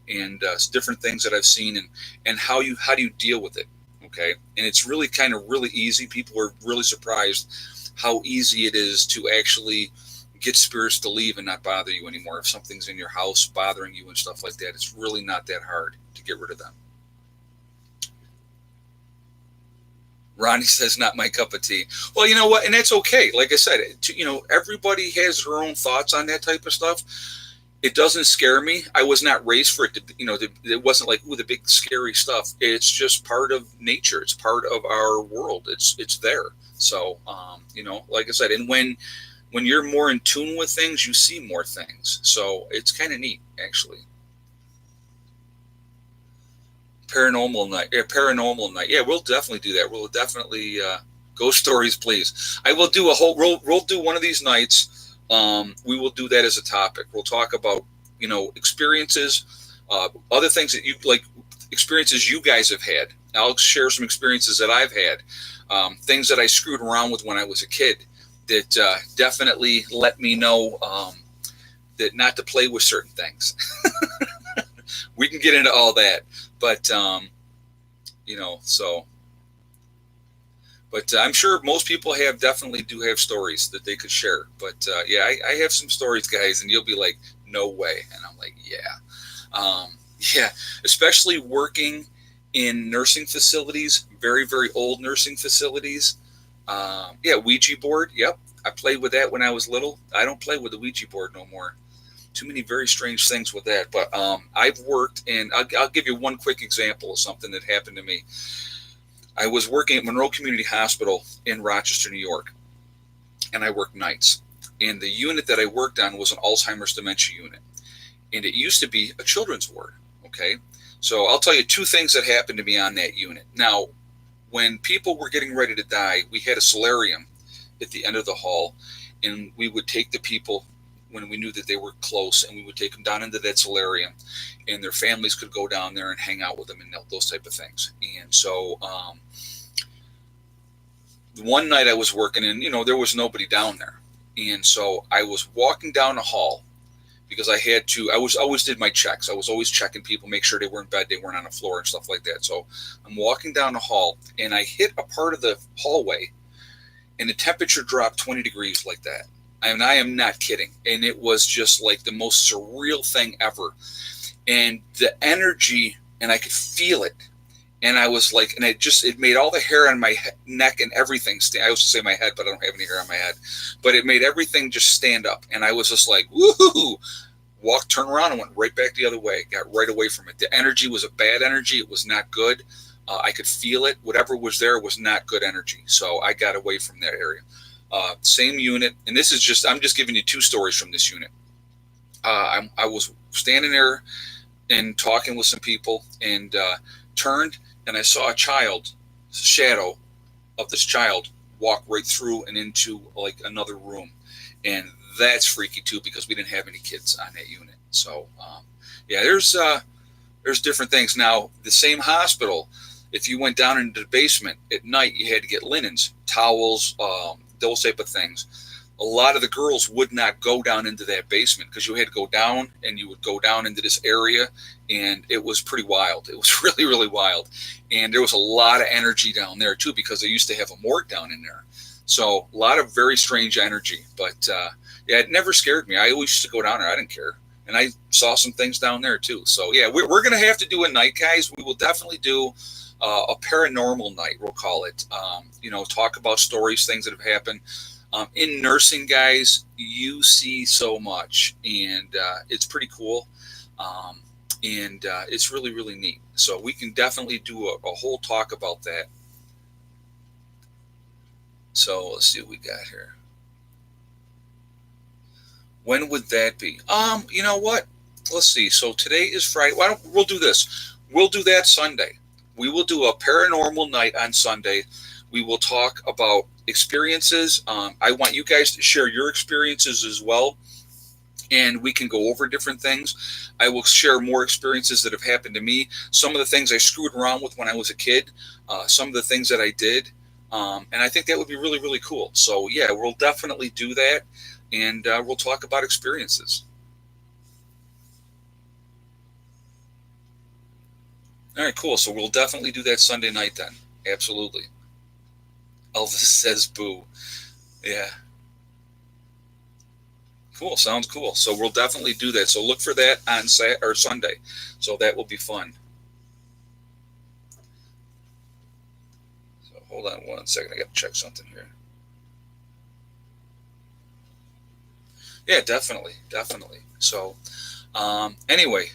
and different things that I've seen, and how do you deal with it. Okay, and it's really kind of really easy. People are really surprised how easy it is to actually get spirits to leave and not bother you anymore. If something's in your house bothering you and stuff like that, it's really not that hard to get rid of them. Ronnie says, not my cup of tea. Well, you know what? And that's okay. Like I said, everybody has their own thoughts on that type of stuff. It doesn't scare me. I was not raised for it to, it wasn't like, ooh, the big scary stuff. It's just part of nature. It's part of our world. It's there. So, like I said, and when you're more in tune with things, you see more things. So it's kind of neat, actually. Paranormal night. Yeah, we'll definitely do that. We'll definitely ghost stories, please. I will do a whole. We'll do one of these nights. We will do that as a topic. We'll talk about experiences, other things that you like, experiences you guys have had. I'll share some experiences that I've had, things that I screwed around with when I was a kid that definitely let me know that not to play with certain things. We can get into all that, but so But I'm sure most people definitely do have stories that they could share. But yeah, I have some stories, guys, and you'll be like, no way. And I'm like, yeah. Yeah, especially working in nursing facilities, very, very old nursing facilities. Yeah, Ouija board. Yep. I played with that when I was little. I don't play with the Ouija board no more. Too many very strange things with that. But I've worked in, I'll give you one quick example of something that happened to me. I was working at Monroe Community Hospital in Rochester, New York, and I worked nights. And the unit that I worked on was an Alzheimer's dementia unit. And it used to be a children's ward. Okay. So I'll tell you two things that happened to me on that unit. Now, when people were getting ready to die, we had a solarium at the end of the hall, and we would take the people when we knew that they were close, and we would take them down into that solarium, and their families could go down there and hang out with them and those type of things. And so one night I was working, and there was nobody down there, and so I was walking down the hall because I had to. I always did my checks. I was always checking people, make sure they were in bed, they weren't on the floor and stuff like that. So I'm walking down the hall, and I hit a part of the hallway, and the temperature dropped 20 degrees like that. And I am not kidding. And it was just like the most surreal thing ever. And the energy, and I could feel it. And I was like, and it made all the hair on my neck and everything stand. I used to say my head, but I don't have any hair on my head. But it made everything just stand up. And I was just like, woohoo! Turned around and went right back the other way. Got right away from it. The energy was a bad energy. It was not good. I could feel it. Whatever was there was not good energy. So I got away from that area. Same unit. And this is I'm just giving you two stories from this unit. I was standing there and talking with some people, and turned, and I saw a shadow of this child walk right through and into like another room. And that's freaky too, because we didn't have any kids on that unit. So yeah, there's different things. Now, the same hospital, if you went down into the basement at night, you had to get linens, towels, those type of things. A lot of the girls would not go down into that basement because you had to go down, and you would go down into this area, and it was pretty wild. It was really, really wild. And there was a lot of energy down there too, because they used to have a morgue down in there. So a lot of very strange energy. But yeah, it never scared me. I always used to go down there. I didn't care. And I saw some things down there too. So yeah, we're going to have to do a night, guys. We will definitely do a paranormal night, we'll call it. Talk about stories, things that have happened. In nursing, guys, you see so much, and it's pretty cool. And it's really, really neat. So we can definitely do a whole talk about that. So let's see what we got here. When would that be? You know what? Let's see. So today is Friday. We'll do this? We'll do that Sunday. We will do a paranormal night on Sunday. We will talk about experiences. I want you guys to share your experiences as well, and we can go over different things. I will share more experiences that have happened to me. Some of the things I screwed around with when I was a kid. Some of the things that I did. And I think that would be really, really cool. So yeah, we'll definitely do that, and we'll talk about experiences. All right, cool. So we'll definitely do that Sunday night then. Absolutely. Elvis says boo. Yeah. Cool. Sounds cool. So we'll definitely do that. So look for that on Sunday. So that will be fun. So hold on one second. I got to check something here. Yeah, definitely. Definitely. So anyway,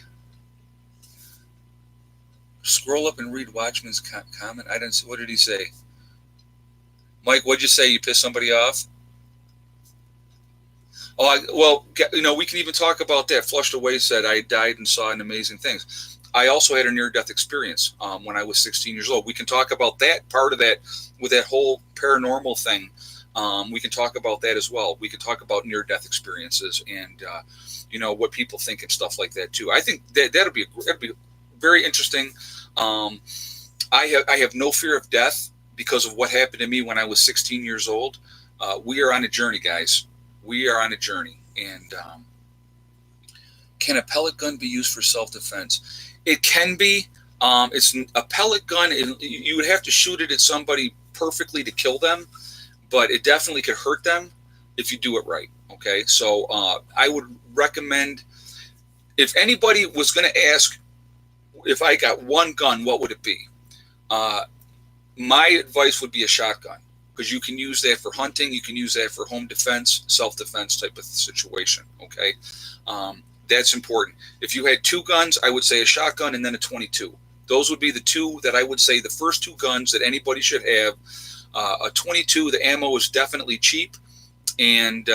scroll up and read Watchman's comment. I didn't see. What did he say? Mike, what'd you say? You pissed somebody off? Well, we can even talk about that. Flushed Away said, I died and saw an amazing things. I also had a near-death experience when I was 16 years old. We can talk about that part of that with that whole paranormal thing. We can talk about that as well. We can talk about near-death experiences and, what people think and stuff like that too. I think that'd be very interesting. I have no fear of death because of what happened to me when I was 16 years old. We are on a journey, guys. We are on a journey. And can a pellet gun be used for self-defense? It can be. It's a pellet gun. You would have to shoot it at somebody perfectly to kill them, but it definitely could hurt them if you do it right. Okay, so I would recommend, if anybody was going to ask if I got one gun, what would it be? Uh, my advice would be a shotgun, because you can use that for hunting, you can use that for home defense, self-defense type of situation. Okay, that's important. If you had two guns, I would say a shotgun and then a 22. Those would be the two that I would say the first two guns that anybody should have. A 22, the ammo is definitely cheap, and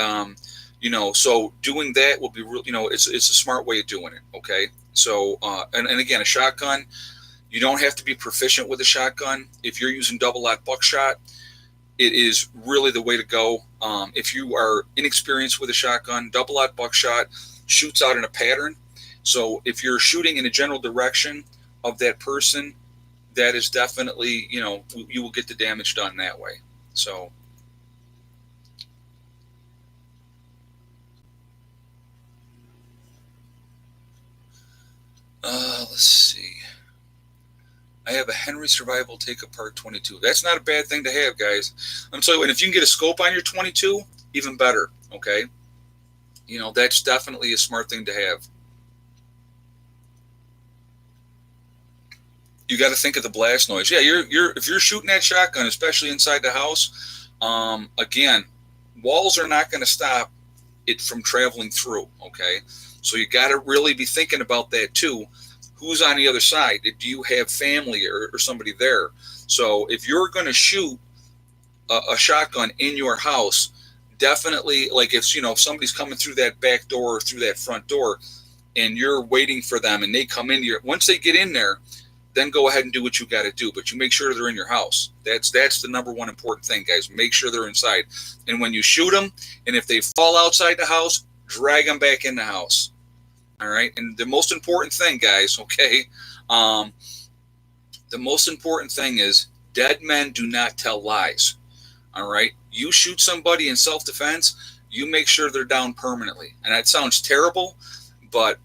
so doing that will be real. It's a smart way of doing it. Okay, so and again, a shotgun, you don't have to be proficient with a shotgun. If you're using double-aught buckshot, it is really the way to go. If you are inexperienced with a shotgun, double-aught buckshot shoots out in a pattern. So if you're shooting in a general direction of that person, that is definitely, you will get the damage done that way. So let's see. I have a Henry Survival Take Apart 22. That's not a bad thing to have, guys. I'm telling you, and if you can get a scope on your 22, even better. Okay, that's definitely a smart thing to have. You got to think of the blast noise. Yeah, if you're shooting that shotgun, especially inside the house, again, walls are not going to stop it from traveling through. Okay, so you got to really be thinking about that too. Who's on the other side? Do you have family or somebody there? So if you're going to shoot a shotgun in your house, definitely, like if somebody's coming through that back door or through that front door, and you're waiting for them, and they come in here. Once they get in there, then go ahead and do what you got to do. But you make sure they're in your house. That's the number one important thing, guys. Make sure they're inside. And when you shoot them, and if they fall outside the house, drag them back in the house. All right. And the most important thing, guys, okay, the most important thing is dead men do not tell lies. All right. You shoot somebody in self-defense, you make sure they're down permanently. And that sounds terrible, but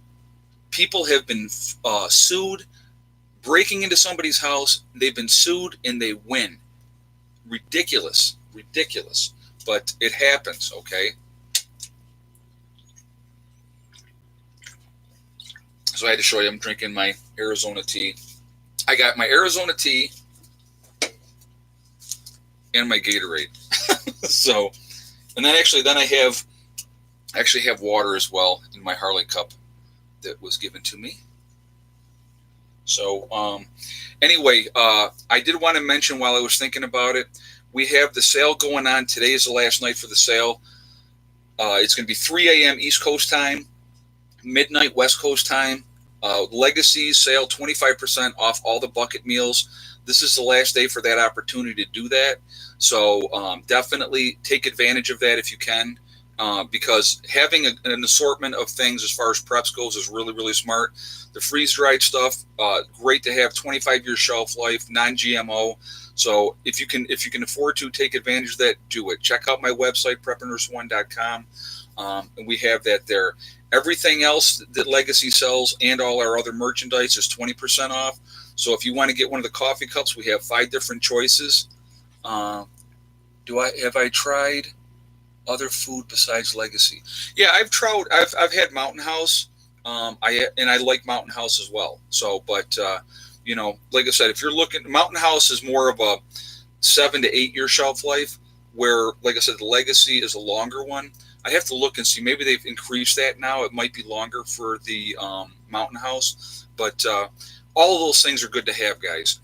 people have been sued breaking into somebody's house. They've been sued and they win. Ridiculous. But it happens. Okay. So I had to show you, I'm drinking my Arizona tea. I got my Arizona tea and my Gatorade. So, and then I have water as well in my Harley cup that was given to me. So, anyway, I did want to mention while I was thinking about it, we have the sale going on. Today is the last night for the sale. It's going to be 3 a.m. East Coast time, midnight West Coast time. Legacy sale, 25% off all the bucket meals. This is the last day for that opportunity to do that. So definitely take advantage of that if you can, because having an assortment of things as far as preps goes is really, really smart. The freeze-dried stuff, great to have, 25-year shelf life, non-GMO. So if you can afford to take advantage of that, do it. Check out my website, preppernurse1.com, and we have that there. Everything else that Legacy sells and all our other merchandise is 20% off. So if you want to get one of the coffee cups, we have 5 different choices. Have I tried other food besides Legacy? Yeah, I've had Mountain House. I like Mountain House as well. So, but like I said, if you're looking, Mountain House is more of a 7 to 8 year shelf life, where, like I said, the Legacy is a longer one. I have to look and see. Maybe they've increased that now. It might be longer for the Mountain House. But all of those things are good to have, guys.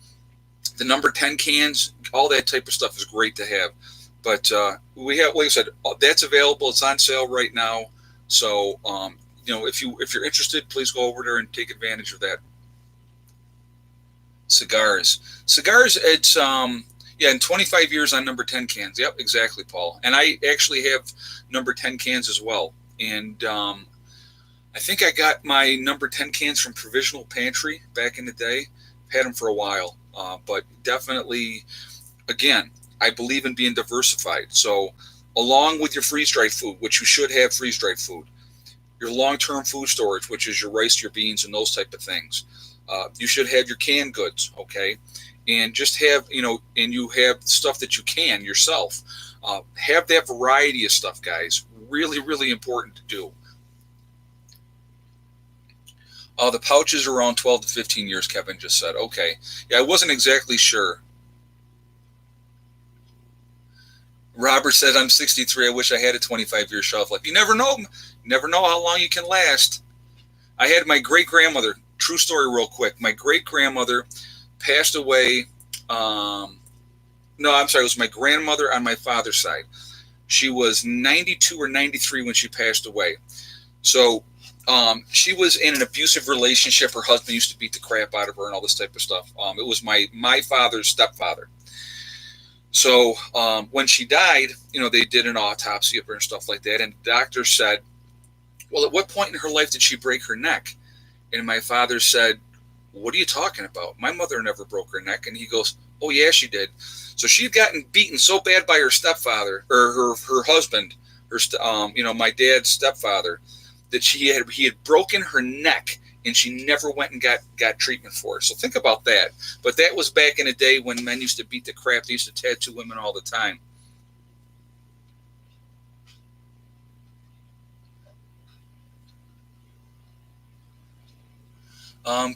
The number 10 cans, all that type of stuff is great to have. But we have, like I said, that's available. It's on sale right now. So, if you're interested, please go over there and take advantage of that. Cigars, it's in 25 years on number 10 cans. Yep, exactly, Paul. And I actually have number 10 cans as well. And I think I got my number 10 cans from Provisional Pantry back in the day. Had them for a while. But definitely, again, I believe in being diversified. So along with your freeze-dried food, which you should have freeze-dried food, your long-term food storage, which is your rice, your beans, and those type of things, you should have your canned goods, okay? and just have, and you have stuff that you can yourself. Have that variety of stuff, guys. Really, really important to do. The pouches are around 12 to 15 years, Kevin just said. Okay. Yeah, I wasn't exactly sure. Robert said, I'm 63. I wish I had a 25-year shelf life. You never know. You never know how long you can last. I had my great-grandmother, true story real quick. My great-grandmother passed away. No, I'm sorry. It was my grandmother on my father's side. She was 92 or 93 when she passed away. So she was in an abusive relationship. Her husband used to beat the crap out of her and all this type of stuff. It was my father's stepfather. So when she died, they did an autopsy of her and stuff like that. And the doctor said, well, at what point in her life did she break her neck? And my father said, what are you talking about? My mother never broke her neck. And he goes, oh, yeah, she did. So she'd gotten beaten so bad by her stepfather, or her husband, my dad's stepfather, that he had broken her neck, and she never went and got treatment for it. So think about that. But that was back in the day when men used to beat the crap. They used to tattoo women all the time.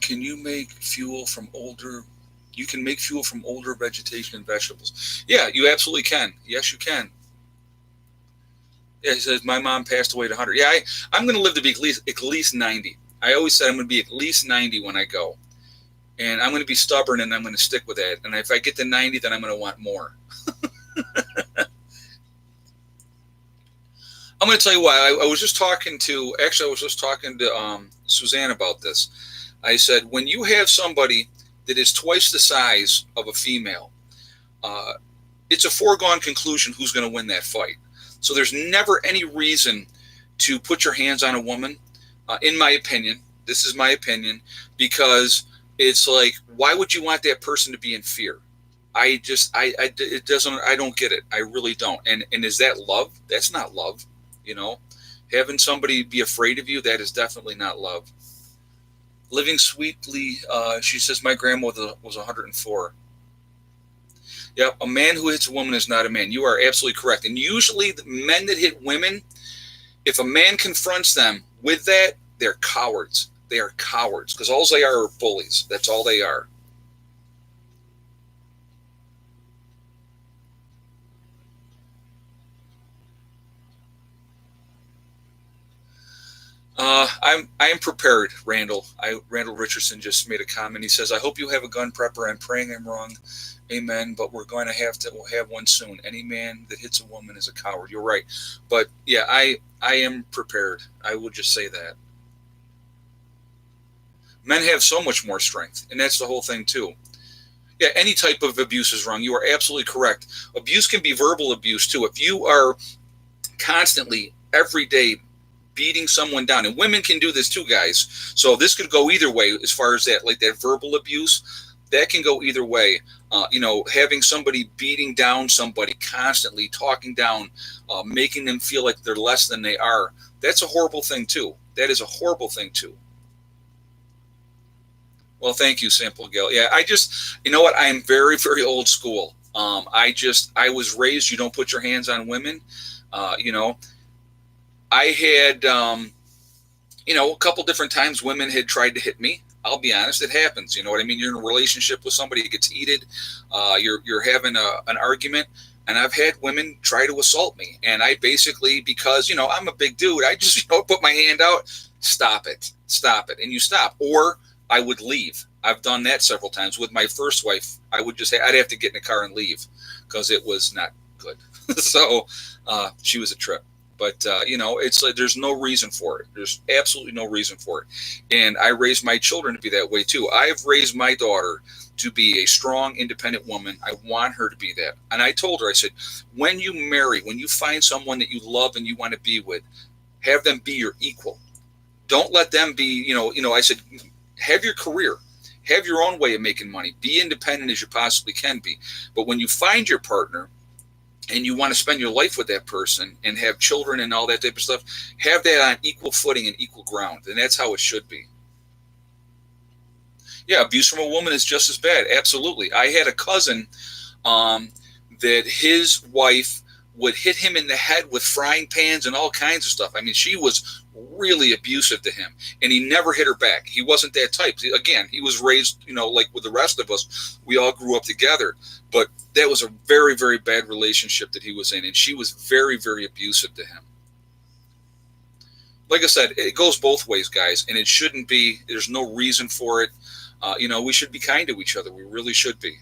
Can you make fuel from older? You can make fuel from older vegetation and vegetables. Yeah, you absolutely can. Yes, you can. Yeah, he says my mom passed away at 100. Yeah, I'm going to live to be at least 90. I always said I'm going to be at least 90 when I go, and I'm going to be stubborn and I'm going to stick with that. And if I get to 90, then I'm going to want more. I'm going to tell you why. I was just talking to Suzanne about this. I said, when you have somebody that is twice the size of a female, it's a foregone conclusion who's going to win that fight. So there's never any reason to put your hands on a woman, in my opinion. This is my opinion, because it's like, why would you want that person to be in fear? I don't get it. I really don't. And is that love? That's not love. Having somebody be afraid of you, that is definitely not love. Living sweetly, she says, my grandmother was 104. Yeah, a man who hits a woman is not a man. You are absolutely correct. And usually the men that hit women, if a man confronts them with that, they're cowards. They are cowards, because all they are bullies. That's all they are. I am prepared, Randall. Randall Richardson just made a comment. He says, I hope you have a gun prepper. I'm praying I'm wrong. Amen. But we'll have one soon. Any man that hits a woman is a coward. You're right. But yeah, I am prepared. I will just say that. Men have so much more strength, and that's the whole thing too. Yeah, any type of abuse is wrong. You are absolutely correct. Abuse can be verbal abuse too. If you are constantly, every day, beating someone down, and women can do this too, guys. So this could go either way as far as that, like that verbal abuse. That can go either way. Having somebody beating down somebody constantly, talking down, making them feel like they're less than they are. That's a horrible thing too. That is a horrible thing too. Well, thank you, Simple Gal. Yeah, you know what? I am very, very old school. I was raised, you don't put your hands on women. I had, a couple different times women had tried to hit me. I'll be honest, it happens. You know what I mean? You're in a relationship with somebody, it gets heated. You're having an argument, and I've had women try to assault me. And I basically, because, I'm a big dude, I just, put my hand out, stop it. And you stop. Or I would leave. I've done that several times. With my first wife, I'd have to get in the car and leave because it was not good. So she was a trip. But, it's like there's no reason for it. There's absolutely no reason for it. And I raised my children to be that way, too. I've raised my daughter to be a strong, independent woman. I want her to be that. And I told her, I said, when you find someone that you love and you want to be with, have them be your equal. Don't let them be, I said, have your career. Have your own way of making money. Be independent as you possibly can be. But when you find your partner, and you want to spend your life with that person and have children and all that type of stuff, have that on equal footing and equal ground. And that's how it should be. Yeah, abuse from a woman is just as bad. Absolutely. I had a cousin um, that his wife would hit him in the head with frying pans and all kinds of stuff. I mean, she was really abusive to him, and he never hit her back. He wasn't that type. Again, he was raised, like with the rest of us. We all grew up together, but that was a very, very bad relationship that he was in, and she was very, very abusive to him. Like I said, it goes both ways, guys, and it shouldn't be. There's no reason for it. We should be kind to each other. We really should be.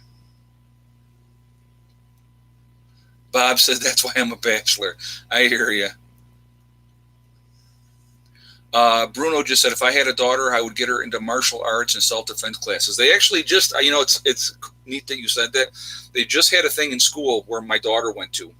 Bob says that's why I'm a bachelor. I hear you. Bruno just said if I had a daughter, I would get her into martial arts and self-defense classes. They actually just, it's neat that you said that. They just had a thing in school where my daughter went to,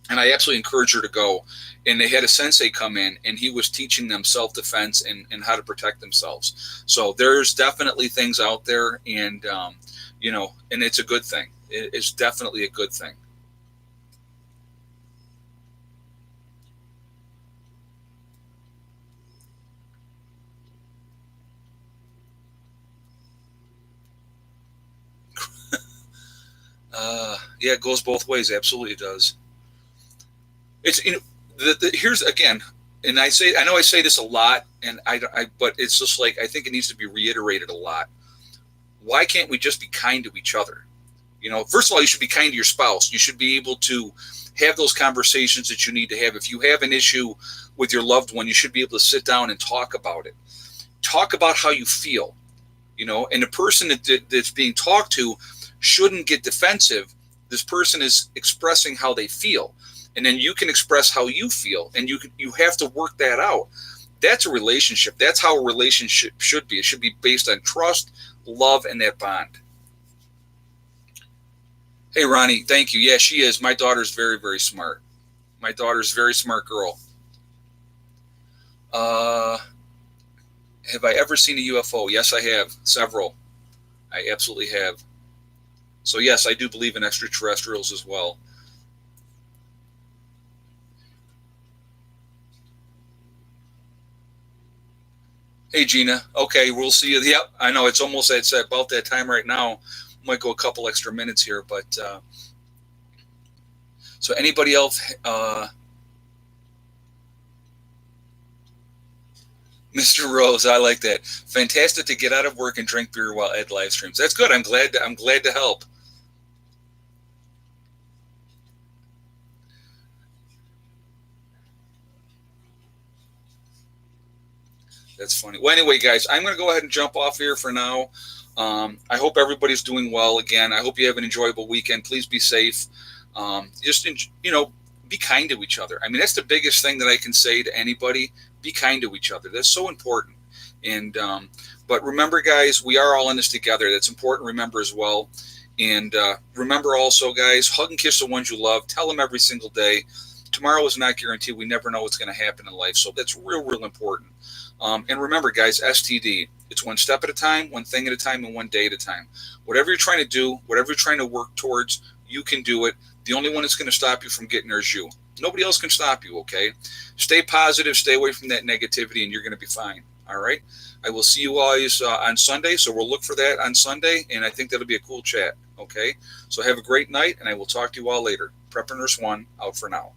and I absolutely encouraged her to go. And they had a sensei come in, and he was teaching them self-defense and how to protect themselves. So there's definitely things out there, and and it's a good thing. It's definitely a good thing. Yeah, it goes both ways. Absolutely does. It's here's again, and I know I say this a lot, and but it's just like I think it needs to be reiterated a lot. Why can't we just be kind to each other? First of all, you should be kind to your spouse. You should be able to have those conversations that you need to have. If you have an issue with your loved one, you should be able to sit down and talk about it. Talk about how you feel, and the person that's being talked to shouldn't get defensive. This person is expressing how they feel, and then you can express how you feel, and you have to work that out. That's a relationship. That's how a relationship should be. It should be based on trust, love, and that bond. Hey, Ronnie, thank you. Yeah, she is. My daughter's very, very smart. My daughter's a very smart girl. Uh, have I ever seen a UFO? Yes, I have. Several. I absolutely have. So, yes, I do believe in extraterrestrials as well. Hey, Gina. Okay, we'll see you. Yep, I know it's about that time right now. Might go a couple extra minutes here, but so anybody else? Mr. Rose, I like that. Fantastic to get out of work and drink beer while Ed live streams. That's good. I'm glad to help. That's funny. Well, anyway, guys, I'm going to go ahead and jump off here for now. I hope everybody's doing well. Again, I hope you have an enjoyable weekend. Please be safe. Just be kind to each other. I mean, that's the biggest thing that I can say to anybody. Be kind to each other. That's so important. And but remember, guys, we are all in this together. That's important. Remember as well. And remember also, guys, hug and kiss the ones you love. Tell them every single day. Tomorrow is not guaranteed. We never know what's going to happen in life. So that's real, real important. And remember, guys, STD. It's one step at a time, one thing at a time, and one day at a time. Whatever you're trying to do, whatever you're trying to work towards, you can do it. The only one that's going to stop you from getting there is you. Nobody else can stop you, okay? Stay positive, stay away from that negativity, and you're going to be fine, all right? I will see you guys on Sunday, so we'll look for that on Sunday, and I think that'll be a cool chat, okay? So have a great night, and I will talk to you all later. Prepper Nurse 1, out for now.